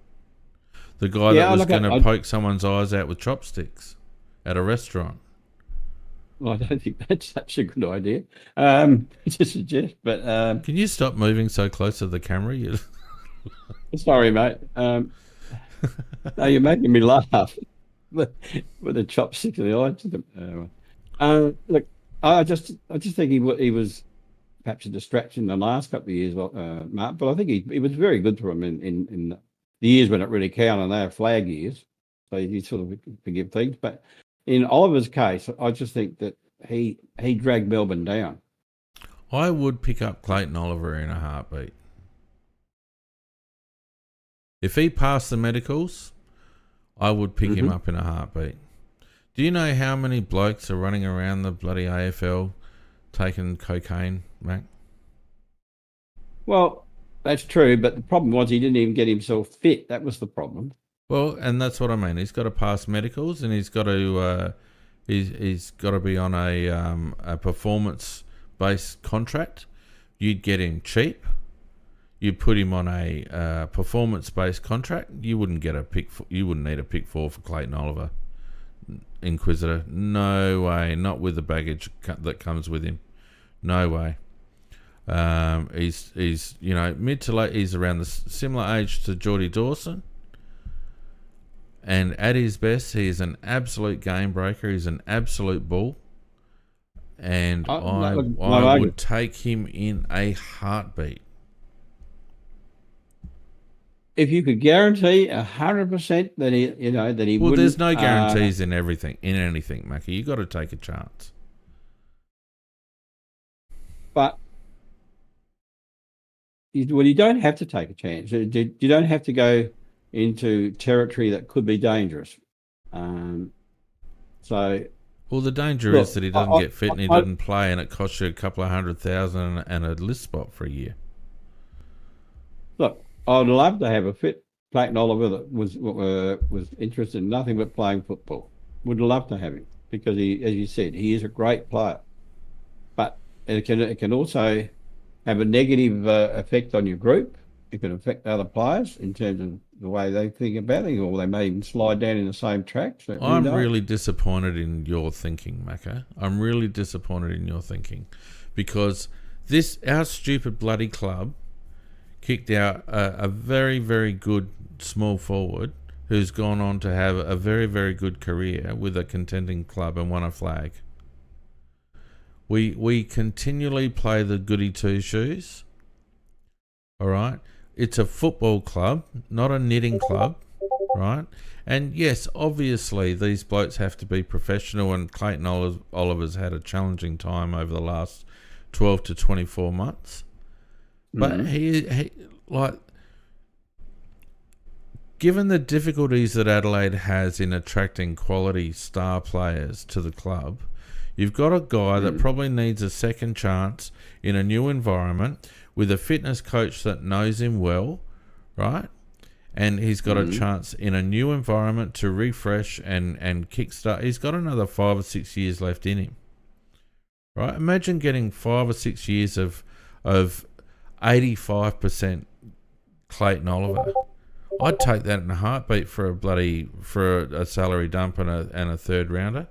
The guy that was going to poke someone's eyes out with chopsticks at a restaurant. Well, I don't think that's such a good idea to suggest. But can you stop moving so close to the camera? Sorry, mate. No, you're making me laugh with the chopsticks in the eyes. Look, I just think he was perhaps a distraction in the last couple of years, Mark. But I think he was very good for him in the years when it really counted, and they are flag years, so you sort of forgive things. But in Oliver's case, I just think that he dragged Melbourne down. I would pick up Clayton Oliver in a heartbeat. If he passed the medicals, I would pick him up in a heartbeat. Do you know how many blokes are running around the bloody AFL taking cocaine, Mac? Well, that's true, but the problem was he didn't even get himself fit. That was the problem. Well, and that's what I mean. He's got to pass medicals, and he's got to be on a performance-based contract. You'd get him cheap. You'd put him on a performance-based contract. You wouldn't get you wouldn't need a pick 4 for Clayton Oliver, Inquisitor. No way. Not with the baggage that comes with him. No way. He's mid to late. He's around the similar age to Geordie Dawson, and at his best, he is an absolute game breaker. He's an absolute bull, and I would take him in a heartbeat. If you could guarantee 100% that he wouldn't. Well, there's no guarantees in anything, Mackie. You got to take a chance. But you don't have to take a chance. You don't have to go into territory that could be dangerous. Well, the danger is that he doesn't get fit and he doesn't play, and it costs you a couple of $100,000 and a list spot for a year. Look, I'd love to have a fit Clayton Oliver that was interested in nothing but playing football. Would love to have him because he, as you said, he is a great player. But it can also have a negative effect on your group. It can affect other players in terms of the way they think about it, or they may even slide down in the same track. So I'm really disappointed in your thinking, Macca. I'm really disappointed in your thinking because our stupid bloody club kicked out a very, very good small forward who's gone on to have a very, very good career with a contending club and won a flag. We continually play the goody two-shoes all right? It's a football club, not a knitting club, right? And yes, obviously these blokes have to be professional, and Clayton Oliver's had a challenging time over the last 12 to 24 months. But he like, given the difficulties that Adelaide has in attracting quality star players to the club, you've got a guy that probably needs a second chance in a new environment with a fitness coach that knows him well, right? And he's got a chance in a new environment to refresh and kickstart. He's got another 5 or 6 years left in him, right? Imagine getting 5 or 6 years of 85% Clayton Oliver. I'd take that in a heartbeat for a salary dump and a third rounder.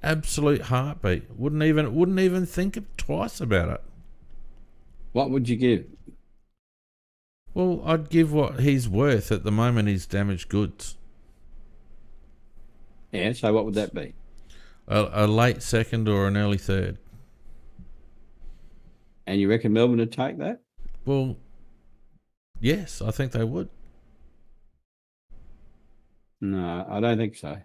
Absolute heartbeat. Wouldn't even think twice about it. What would you give? Well, I'd give what he's worth at the moment. He's damaged goods. Yeah, so what would that be? A late second or an early third. And you reckon Melbourne would take that? Well, yes, I think they would. No, I don't think so.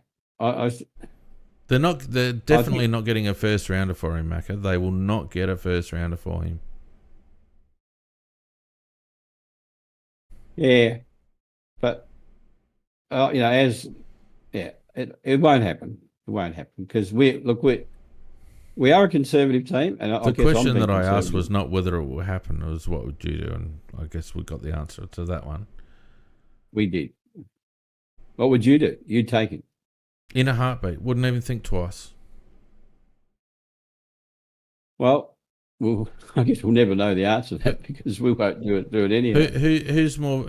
They're definitely not getting a first rounder for him, Macca. They will not get a first rounder for him. Yeah, but it won't happen. It won't happen because we are a conservative team, and the question that I asked was not whether it will happen; it was what would you do, and I guess we got the answer to that one. We did. What would you do? You'd take him in a heartbeat. Wouldn't even think twice. Well, I guess we'll never know the answer to that because we won't do it anyhow. Who's more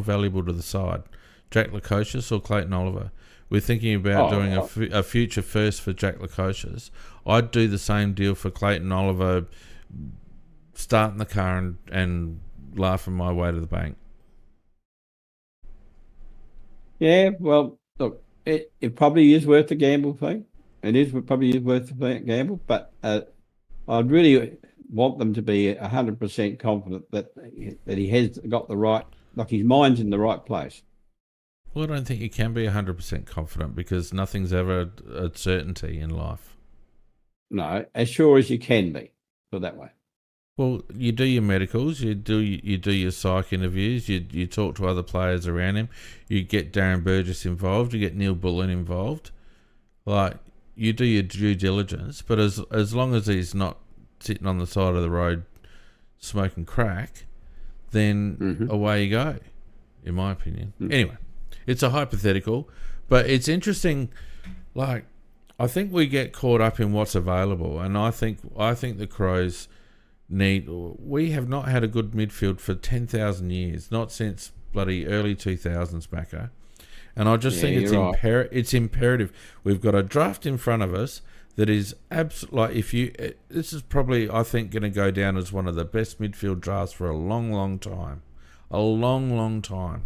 valuable to the side, Jack Lukosius or Clayton Oliver? We're thinking about doing a future first for Jack Lukosius. I'd do the same deal for Clayton Oliver, starting the car and laughing my way to the bank. Yeah, well, look, it probably is worth the gamble thing. Probably is worth the gamble, but I'd really want them to be 100% confident that he has got the right, like his mind's in the right place. Well, I don't think you can be 100% confident because nothing's ever a certainty in life. No, as sure as you can be, put it that way. Well, you do your medicals, you do your psych interviews, you talk to other players around him, you get Darren Burgess involved, you get Neil Bullen involved. Like, you do your due diligence, but as long as he's not sitting on the side of the road smoking crack, then away you go, in my opinion. Anyway, it's a hypothetical, but it's interesting. Like, I think we get caught up in what's available, and I think the Crows we have not had a good midfield for 10,000 years, not since bloody early 2000s, Macca. And I just think it's imperative. We've got a draft in front of us that is absolutely, this is probably, I think, going to go down as one of the best midfield drafts for a long, long time. A long, long time.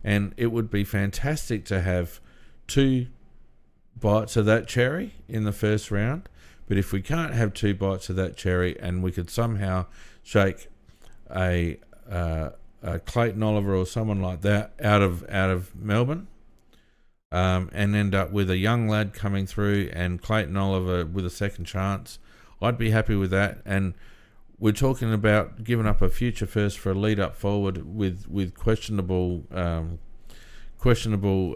And it would be fantastic to have 2 bites of that cherry in the first round. But if we can't have 2 bites of that cherry and we could somehow shake a Clayton Oliver or someone like that out of Melbourne, and end up with a young lad coming through and Clayton Oliver with a second chance, I'd be happy with that. And we're talking about giving up a future first for a lead up forward with questionable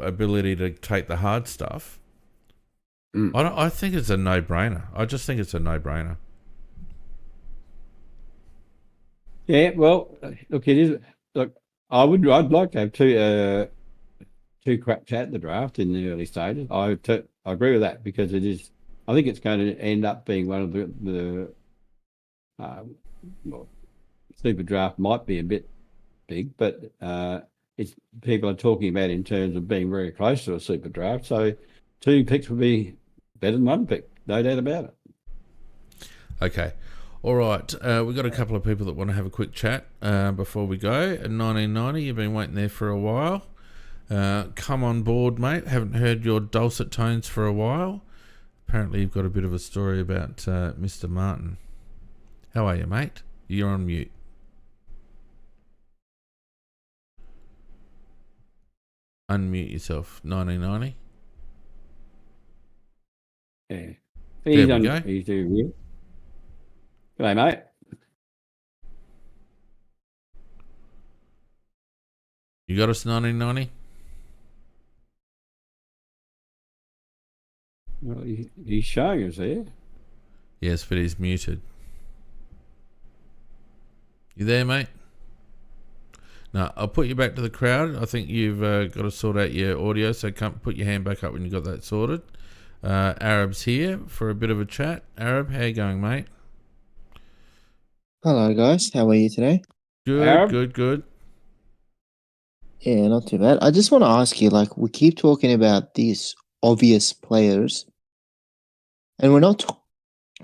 ability to take the hard stuff. I think it's a no-brainer. I just think it's a no-brainer. Yeah, well, look, it is. Look, I'd like to have two cracks at the draft in the early stages. I agree with that because it is. I think it's going to end up being one of the super draft might be a bit big, but it's people are talking about in terms of being very close to a super draft. So 2 picks would be better than 1 pick, no doubt about it. Okay. All right. We've got a couple of people that want to have a quick chat before we go. At 1990, you've been waiting there for a while. Come on board, mate. Haven't heard your dulcet tones for a while. Apparently, you've got a bit of a story about Mr. Martin. How are you, mate? You're on mute. Unmute yourself. 1990. Yeah. There we go. He's doing real. G'day, mate. You got us 1990? Well, he's showing us there. Yes, but he's muted. You there, mate? No, I'll put you back to the crowd. I think you've got to sort out your audio, so come put your hand back up when you got that sorted. Arab's here for a bit of a chat. Arab, how you going, mate? Hello, guys. How are you today? Good, Arab? good. Yeah, not too bad. I just want to ask you, like, we keep talking about these obvious players, and we're not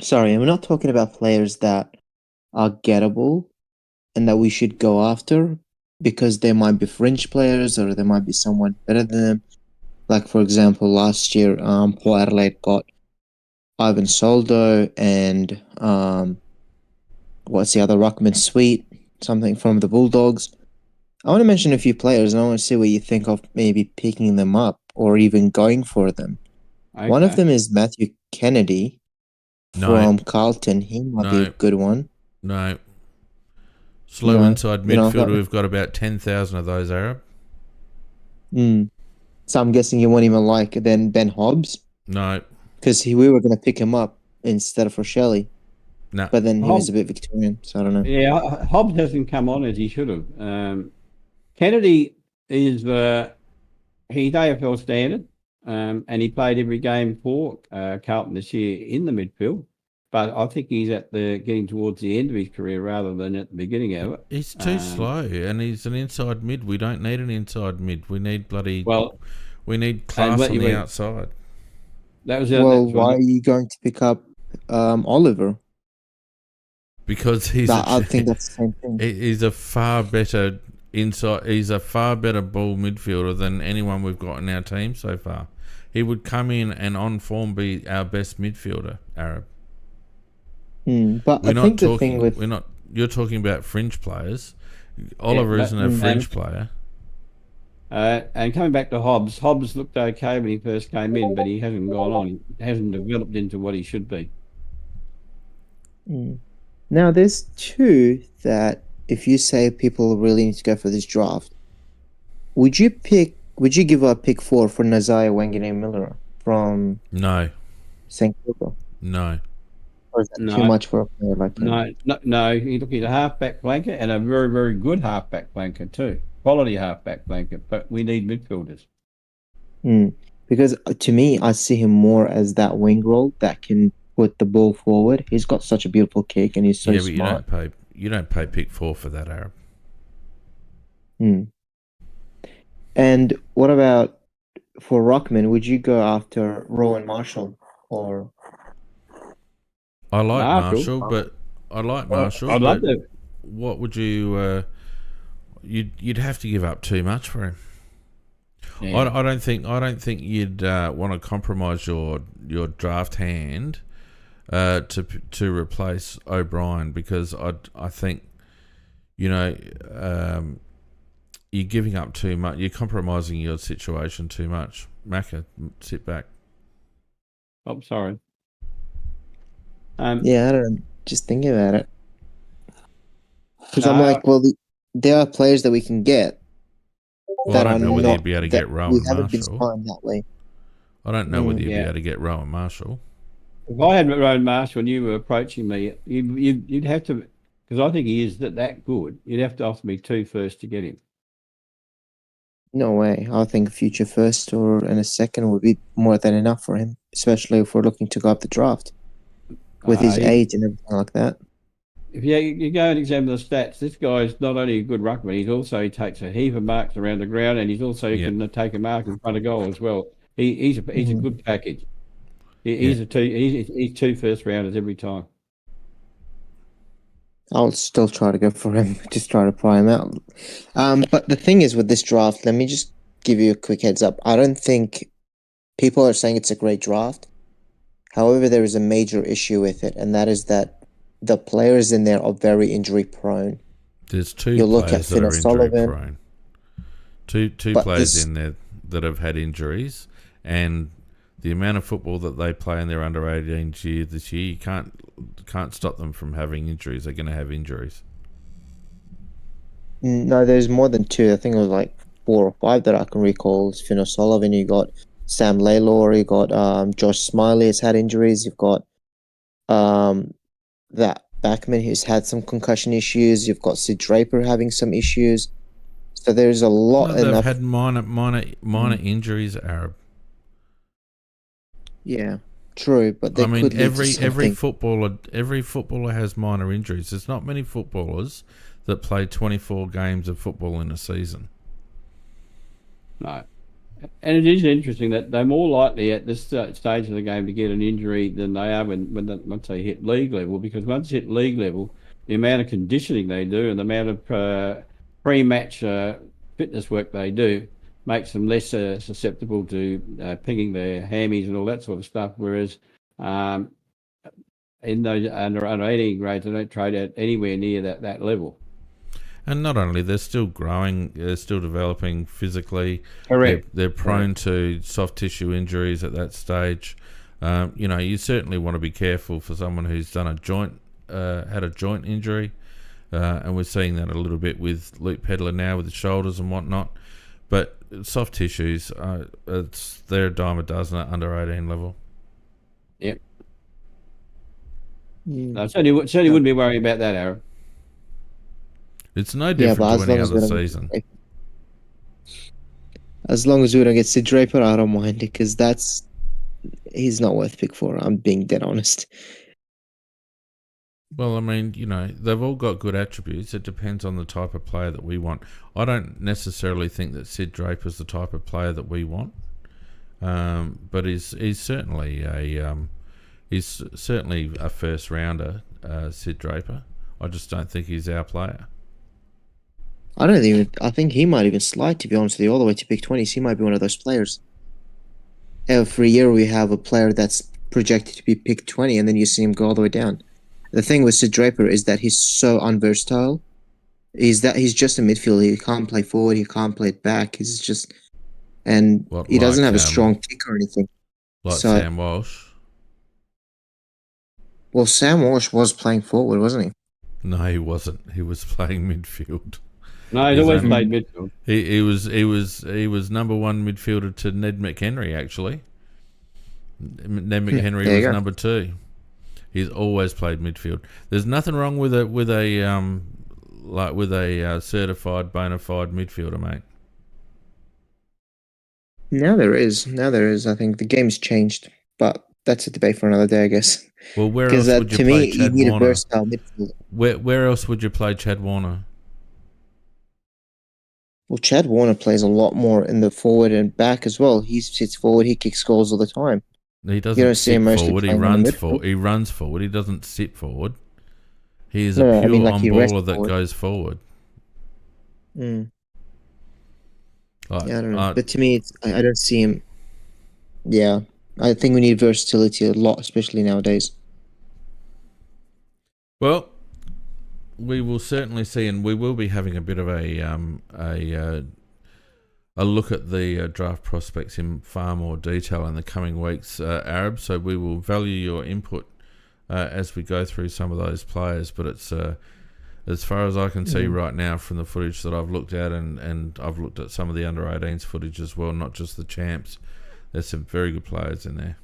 talking about players that are gettable and that we should go after because they might be fringe players or there might be someone better than them. Like, for example, last year, Port Adelaide got Ivan Soldo and what's the other, Ruckman Sweet, something from the Bulldogs. I want to mention a few players and I want to see what you think of maybe picking them up or even going for them. Okay. One of them is Matthew Kennedy from Carlton. He might be a good one. No. Slow inside midfielder. We've got about 10,000 of those, Arab. So I'm guessing you want him like then Ben Hobbs? No. Because we were going to pick him up instead of Rochelle. No. But then he was a bit Victorian, so I don't know. Yeah, Hobbs hasn't come on as he should have. Kennedy is he's AFL standard, and he played every game for Carlton this year in the midfield. But I think he's getting towards the end of his career rather than at the beginning of it. He's too slow, and he's an inside mid. We don't need an inside mid. We need we need class on the outside. That was why are you going to pick up Oliver? Because I think that's the same thing. He's a far better inside. He's a far better ball midfielder than anyone we've got in our team so far. He would come in and on form be our best midfielder, Arab. But I think the thing with you're talking about fringe players. Oliver isn't a fringe player. And coming back to Hobbs looked okay when he first came in, but he hasn't gone on. He hasn't developed into what he should be. Now, there's two that if you say people really need to go for this draft, would you give up pick 4 for Nazaya Wangine-Miller from St. Kilda? No. Or is that too much for a player like him? No. He's a halfback flanker and a very, very good halfback flanker too. Quality halfback flanker, but we need midfielders. Because to me, I see him more as that wing role that can put the ball forward. He's got such a beautiful kick and he's so smart. But you don't pay pick 4 for that, Arab. And what about for Ruckman? Would you go after Rowan Marshall or? I like Marshall, but I'd love to. What would you? You'd have to give up too much for him. Yeah. I don't think you'd want to compromise your draft hand to replace O'Brien, because I think you're giving up too much. You're compromising your situation too much. Macca, sit back. I'm sorry. I don't know. Just thinking about it. Because I'm like, well, there are players that we can get. Well, I don't know whether you'd be able to get Rowan Marshall. We haven't been signed that way. I don't know whether you'd be able to get Rowan Marshall. If I had Rowan Marshall and you were approaching me, you'd have to, because I think he is that good, you'd have to offer me 2 first to get him. No way. I think future first and a second would be more than enough for him, especially if we're looking to go up the draft. With his age and everything like that. If you go and examine the stats, this guy's not only a good ruckman, he takes a heap of marks around the ground, and he's also can take a mark in front of goal as well. He's a good package. He's 2 first rounders every time. I'll still try to go for him, just try to pry him out. But the thing is with this draft, let me just give you a quick heads up. I don't think people are saying it's a great draft. However, there is a major issue with it, and that is that the players in there are very injury prone. There's 2 players that are injury prone. Two players in there that have had injuries, and the amount of football that they play in their under-18s year this year, you can't stop them from having injuries. They're going to have injuries. No, there's more than two. I think it was like 4 or 5 that I can recall. It's Finn O'Sullivan, you got Sam Laylor, you got Josh Smiley has had injuries, you've got that Backman who's had some concussion issues, you've got Sid Draper having some issues. So there's a lot. No, they've had minor injuries, Arab. Yeah, true, but they could every footballer has minor injuries. There's not many footballers that play 24 games of football in a season. No. And it is interesting that they're more likely at this stage of the game to get an injury than they are once they hit league level, because once they hit league level, the amount of conditioning they do and the amount of pre-match fitness work they do makes them less susceptible to pinging their hammies and all that sort of stuff, whereas in those under 18 grades, they don't trade out anywhere near that level. And not only, they're still growing, they're still developing physically. Correct. They're prone to soft tissue injuries at that stage. You certainly want to be careful for someone who's done had a joint injury. And we're seeing that a little bit with Luke Pedler now with the shoulders and whatnot. But soft tissues, they're a dime a dozen at under 18 level. Yep. No, certainly wouldn't be worrying about that, Aaron. It's no different to any other season. As long as we don't get Sid Draper, I don't mind it, because he's not worth pick 4. I'm being dead honest. Well, I mean, they've all got good attributes. It depends on the type of player that we want. I don't necessarily think that Sid Draper's the type of player that we want, but he's certainly a first rounder, Sid Draper. I just don't think he's our player. I think he might even slide, to be honest with you, all the way to pick 20s. He might be one of those players. Every year we have a player that's projected to be picked 20, and then you see him go all the way down. The thing with Sid Draper is that he's so unversatile. He's just a midfielder. He can't play forward. He can't play back. He doesn't have a strong kick or anything. Like Sam Walsh. Well, Sam Walsh was playing forward, wasn't he? No, he wasn't. He was playing midfield. No, he's always played midfield. He was number 1 midfielder to Ned McHenry, actually. Ned McHenry was number 2. He's always played midfield. There's nothing wrong with a certified bona fide midfielder, mate. Now there is. I think the game's changed, but that's a debate for another day, I guess. Well, where else would you play Chad Warner? To me, you need a versatile midfielder. Where else would you play Chad Warner? Well, Chad Warner plays a lot more in the forward and back as well. He sits forward. He kicks goals all the time. He doesn't sit forward. He runs forward. He runs forward. He doesn't sit forward. He is a pure on-baller that goes forward. I don't know. But to me, I don't see him. Yeah, I think we need versatility a lot, especially nowadays. Well, we will certainly see, and we will be having a bit of a look at the draft prospects in far more detail in the coming weeks, Arab. So we will value your input as we go through some of those players. But it's as far as I can see right now from the footage that I've looked at, and I've looked at some of the under-18s footage as well, not just the champs. There's some very good players in there.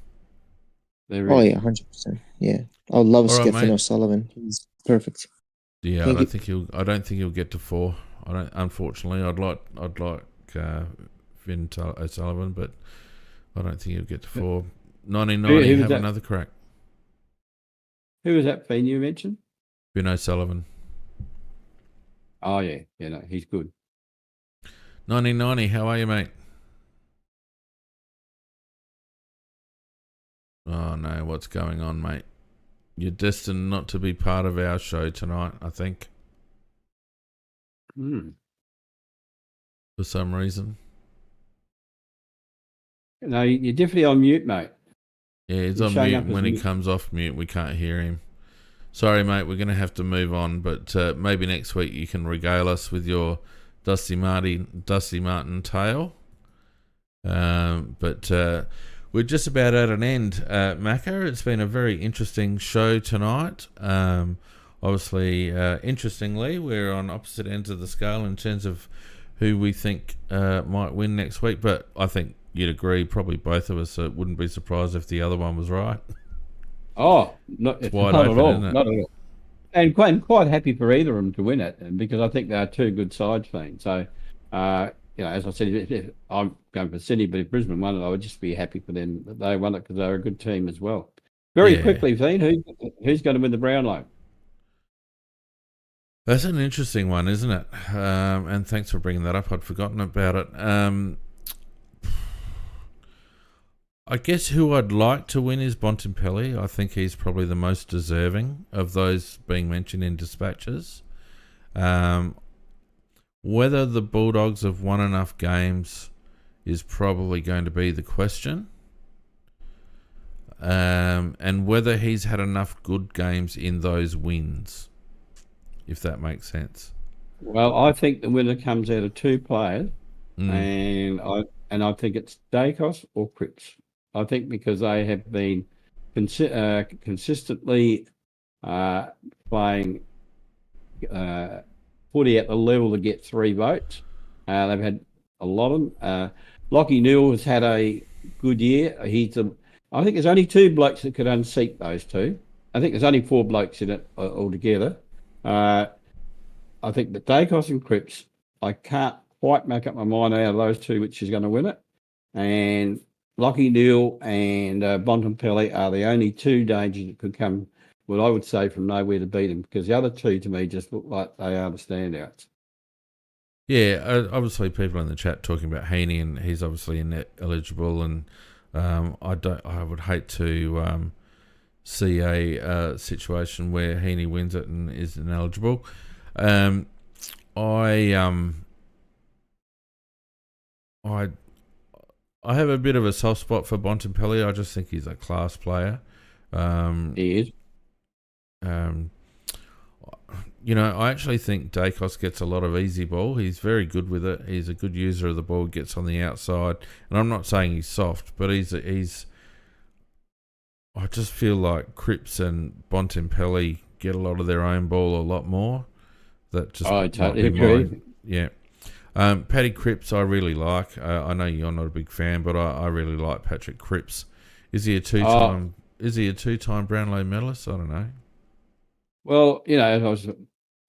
Oh yeah, 100%. Yeah, I would love to get Finn O'Sullivan. He's perfect. Yeah, I don't think he'll get to 4. Unfortunately, I'd like Finn O'Sullivan, but I don't think he'll get to 4. 1990, have another crack. Who was that Finn you mentioned? Finn O'Sullivan. Oh yeah, no, he's good. 1990, how are you, mate? Oh no, what's going on, mate? You're destined not to be part of our show tonight, I think. For some reason. No, you're definitely on mute, mate. Yeah, he's on mute. When he comes off mute, we can't hear him. Sorry, mate, we're going to have to move on, but maybe next week you can regale us with your Dusty Martin tale. But we're just about at an end, Macca. It's been a very interesting show tonight. Obviously, interestingly, we're on opposite ends of the scale in terms of who we think might win next week. But I think you'd agree, probably both of us wouldn't be surprised if the other one was right. Oh, not It's wide not open, at all. isn't it? Not at all. And quite happy for either of them to win it, and because I think they are two good sides, Fiend. So, as I said, if I'm going for Sydney, but if Brisbane won it, I would just be happy for them that they won it because they're a good team as well. Very Yeah. quickly, Fiend, who's going to win the Brownlow? That's an interesting one, isn't it? And thanks for bringing that up. I'd forgotten about it. I guess who I'd like to win is Bontempelli. I think he's probably the most deserving of those being mentioned in dispatches. Whether the Bulldogs have won enough games is probably going to be the question. And whether he's had enough good games in those wins, if that makes sense. Well, I think the winner comes out of two players, Mm. and I think it's Dacos or Cripps. I think because they have been consistently playing footy at the level to get 3 votes. They've had a lot of them. Lachie Newell has had a good year. I think there's only 2 blokes that could unseat those two. I think there's only 4 blokes in it altogether. I think that Dacos and Cripps, I can't quite make up my mind out of those two which is going to win it. And Lachie Newell and Bontempelli are the only 2 dangers that could come, what I would say, from nowhere to beat them, because the other 2 to me just look like they are the standouts. Yeah, obviously people in the chat talking about Heaney, and he's obviously ineligible, and I would hate to see a situation where Heaney wins it and is ineligible. I have a bit of a soft spot for Bontempelli. I just think he's a class player. He is. I actually think Dacos gets a lot of easy ball. He's very good with it. He's a good user of the ball, gets on the outside. And I'm not saying he's soft, but he's I just feel like Cripps and Bontempelli get a lot of their own ball a lot more. That just I totally agree. Yeah. Paddy Cripps I really like. I know you're not a big fan, but I really like Patrick Cripps. Is he a two-time Brownlow medalist? I don't know. Well,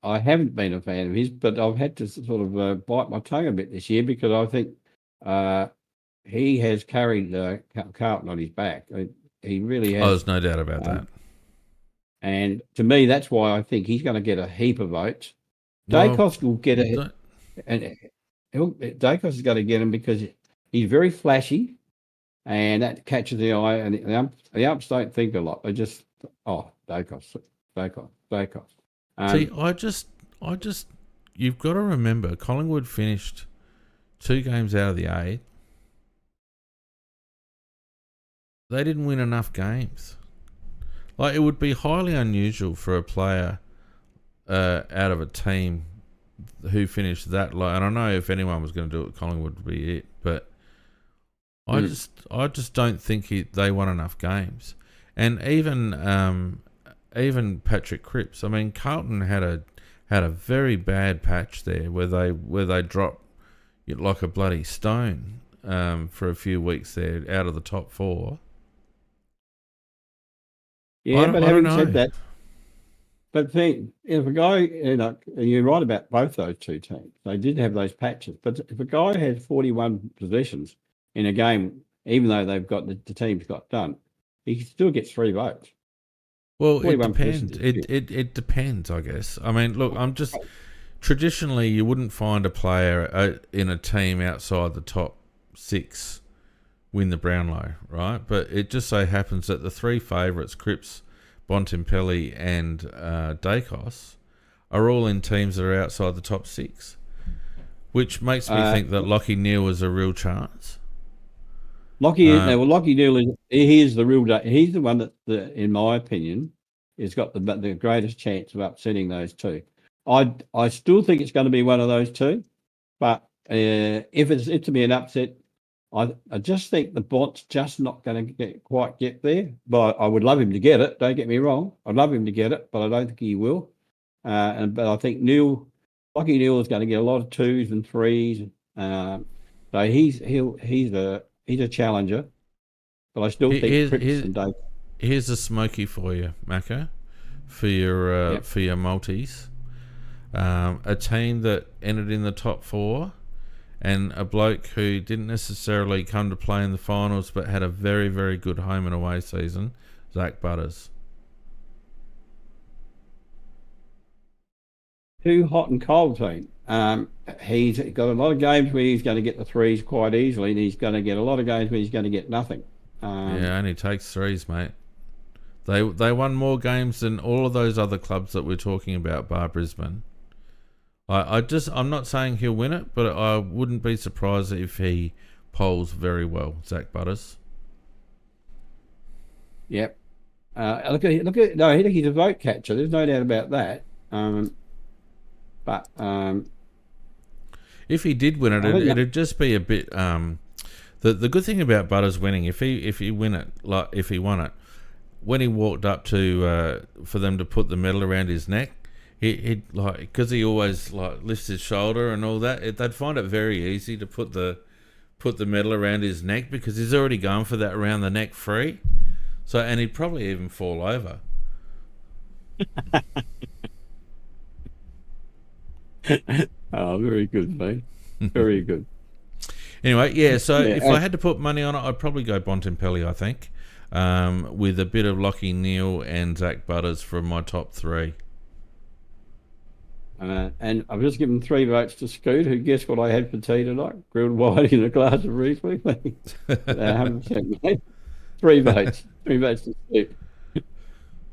I haven't been a fan of his, but I've had to sort of bite my tongue a bit this year because I think he has carried Carlton on his back. He really has. Oh, there's no doubt about that. And to me, that's why I think he's going to get a heap of votes. Dacos will get Dacos is going to get him because he's very flashy, and that catches the eye. And the umps don't think a lot; they just Dacos. See, I just, you've got to remember, Collingwood finished 2 games out of the 8. They didn't win enough games. Like, it would be highly unusual for a player out of a team who finished that low. And I know if anyone was going to do it, Collingwood would be it. But I just don't think they won enough games. And even Patrick Cripps. I mean, Carlton had a very bad patch there where they dropped like a bloody stone for a few weeks there out of the top 4. Yeah, but having said that, but if a guy, you're right about both those 2 teams. They did have those patches, but if a guy has 41 possessions in a game, even though they've got the team's got done, he still gets 3 votes. Well, it depends. It depends, I guess. I mean, look, traditionally you wouldn't find a player in a team outside the top 6 win the Brownlow, right? But it just so happens that the 3 favourites, Cripps, Bontempelli and Dacos, are all in teams that are outside the top 6, which makes me think that Lachie Newell is a real chance. Lachie Newell is the real. He's the one that, in my opinion, has got the greatest chance of upsetting those 2. I still think it's going to be one of those 2, but if it's to be an upset, I just think the bot's just not going to quite get there. But I would love him to get it. Don't get me wrong. I'd love him to get it, but I don't think he will. But I think Lachie Neale is going to get a lot of 2s and 3s. So he's a challenger. But I still think Cripps and Dave. Here's a smoky for you, Mako, for your multis. A team that entered in the top 4. And a bloke who didn't necessarily come to play in the finals but had a very, very good home and away season, Zach Butters. Too hot and cold team. He's got a lot of games where he's going to get the 3s quite easily, and he's going to get a lot of games where he's going to get nothing. Only takes 3s, mate. They won more games than all of those other clubs that we're talking about, bar Brisbane. I'm not saying he'll win it, but I wouldn't be surprised if he polls very well, Zach Butters. Yep. He's a vote catcher. There's no doubt about that. But if he did win it, it'd just be a bit. The good thing about Butters winning, if he won it, when he walked up to for them to put the medal around his neck. He because he always lifts his shoulder and all that. They'd find it very easy to put the medal around his neck because he's already gone for that around the neck free. So and he'd probably even fall over. Oh, very good, mate. Very good. Anyway, if I had to put money on it, I'd probably go Bontempelli, I think, with a bit of Lachie Neale and Zach Butters from my top 3. And I've just given 3 votes to Scoot, who guessed what I had for tea tonight? Grilled white in a glass of Riesling. 100%, mate. 3 votes. 3 votes to Scoot.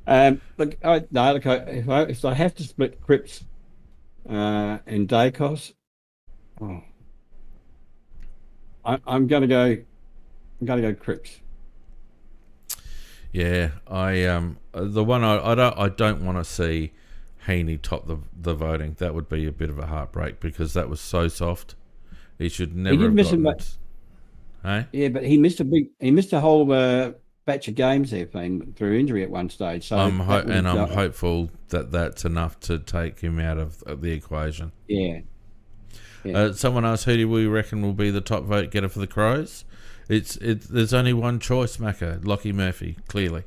If I have to split Cripps and Dacos, I'm going to go Cripps. Yeah, the one I don't want to see Heaney top the voting. That would be a bit of a heartbreak because that was so soft. He should never have gotten it. Hey? Yeah, but he missed a whole batch of games there through injury at one stage. So I'm hopeful that that's enough to take him out of the equation. Yeah. Someone asked, who do we reckon will be the top vote getter for the Crows? There's only one choice, Macca. Lachie Murphy, clearly.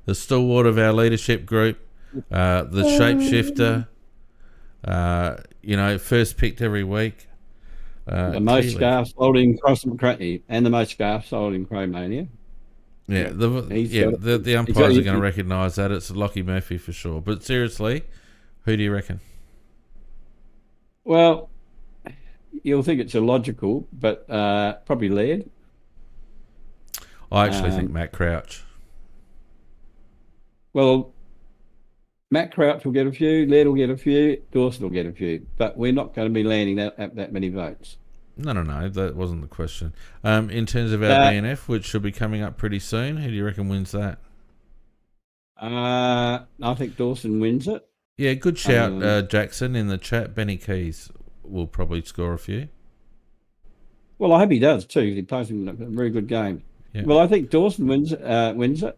The stalwart of our leadership group, the shapeshifter, first picked every week. The most scarves sold in and the most scarves sold in Cromania. Yeah, the umpires are going to recognise that. It's Lachie Murphy for sure. But seriously, who do you reckon? Well, you'll think it's illogical, but probably Laird. I actually think Matt Crouch. Well, Matt Crouch will get a few, Laird will get a few, Dawson will get a few, but we're not going to be landing that many votes. No, that wasn't the question. In terms of our BNF, which should be coming up pretty soon, who do you reckon wins that? I think Dawson wins it. Yeah, good shout, Jackson, in the chat. Benny Keys will probably score a few. Well, I hope he does too. He plays in a very good game. Yeah. Well, I think Dawson wins it.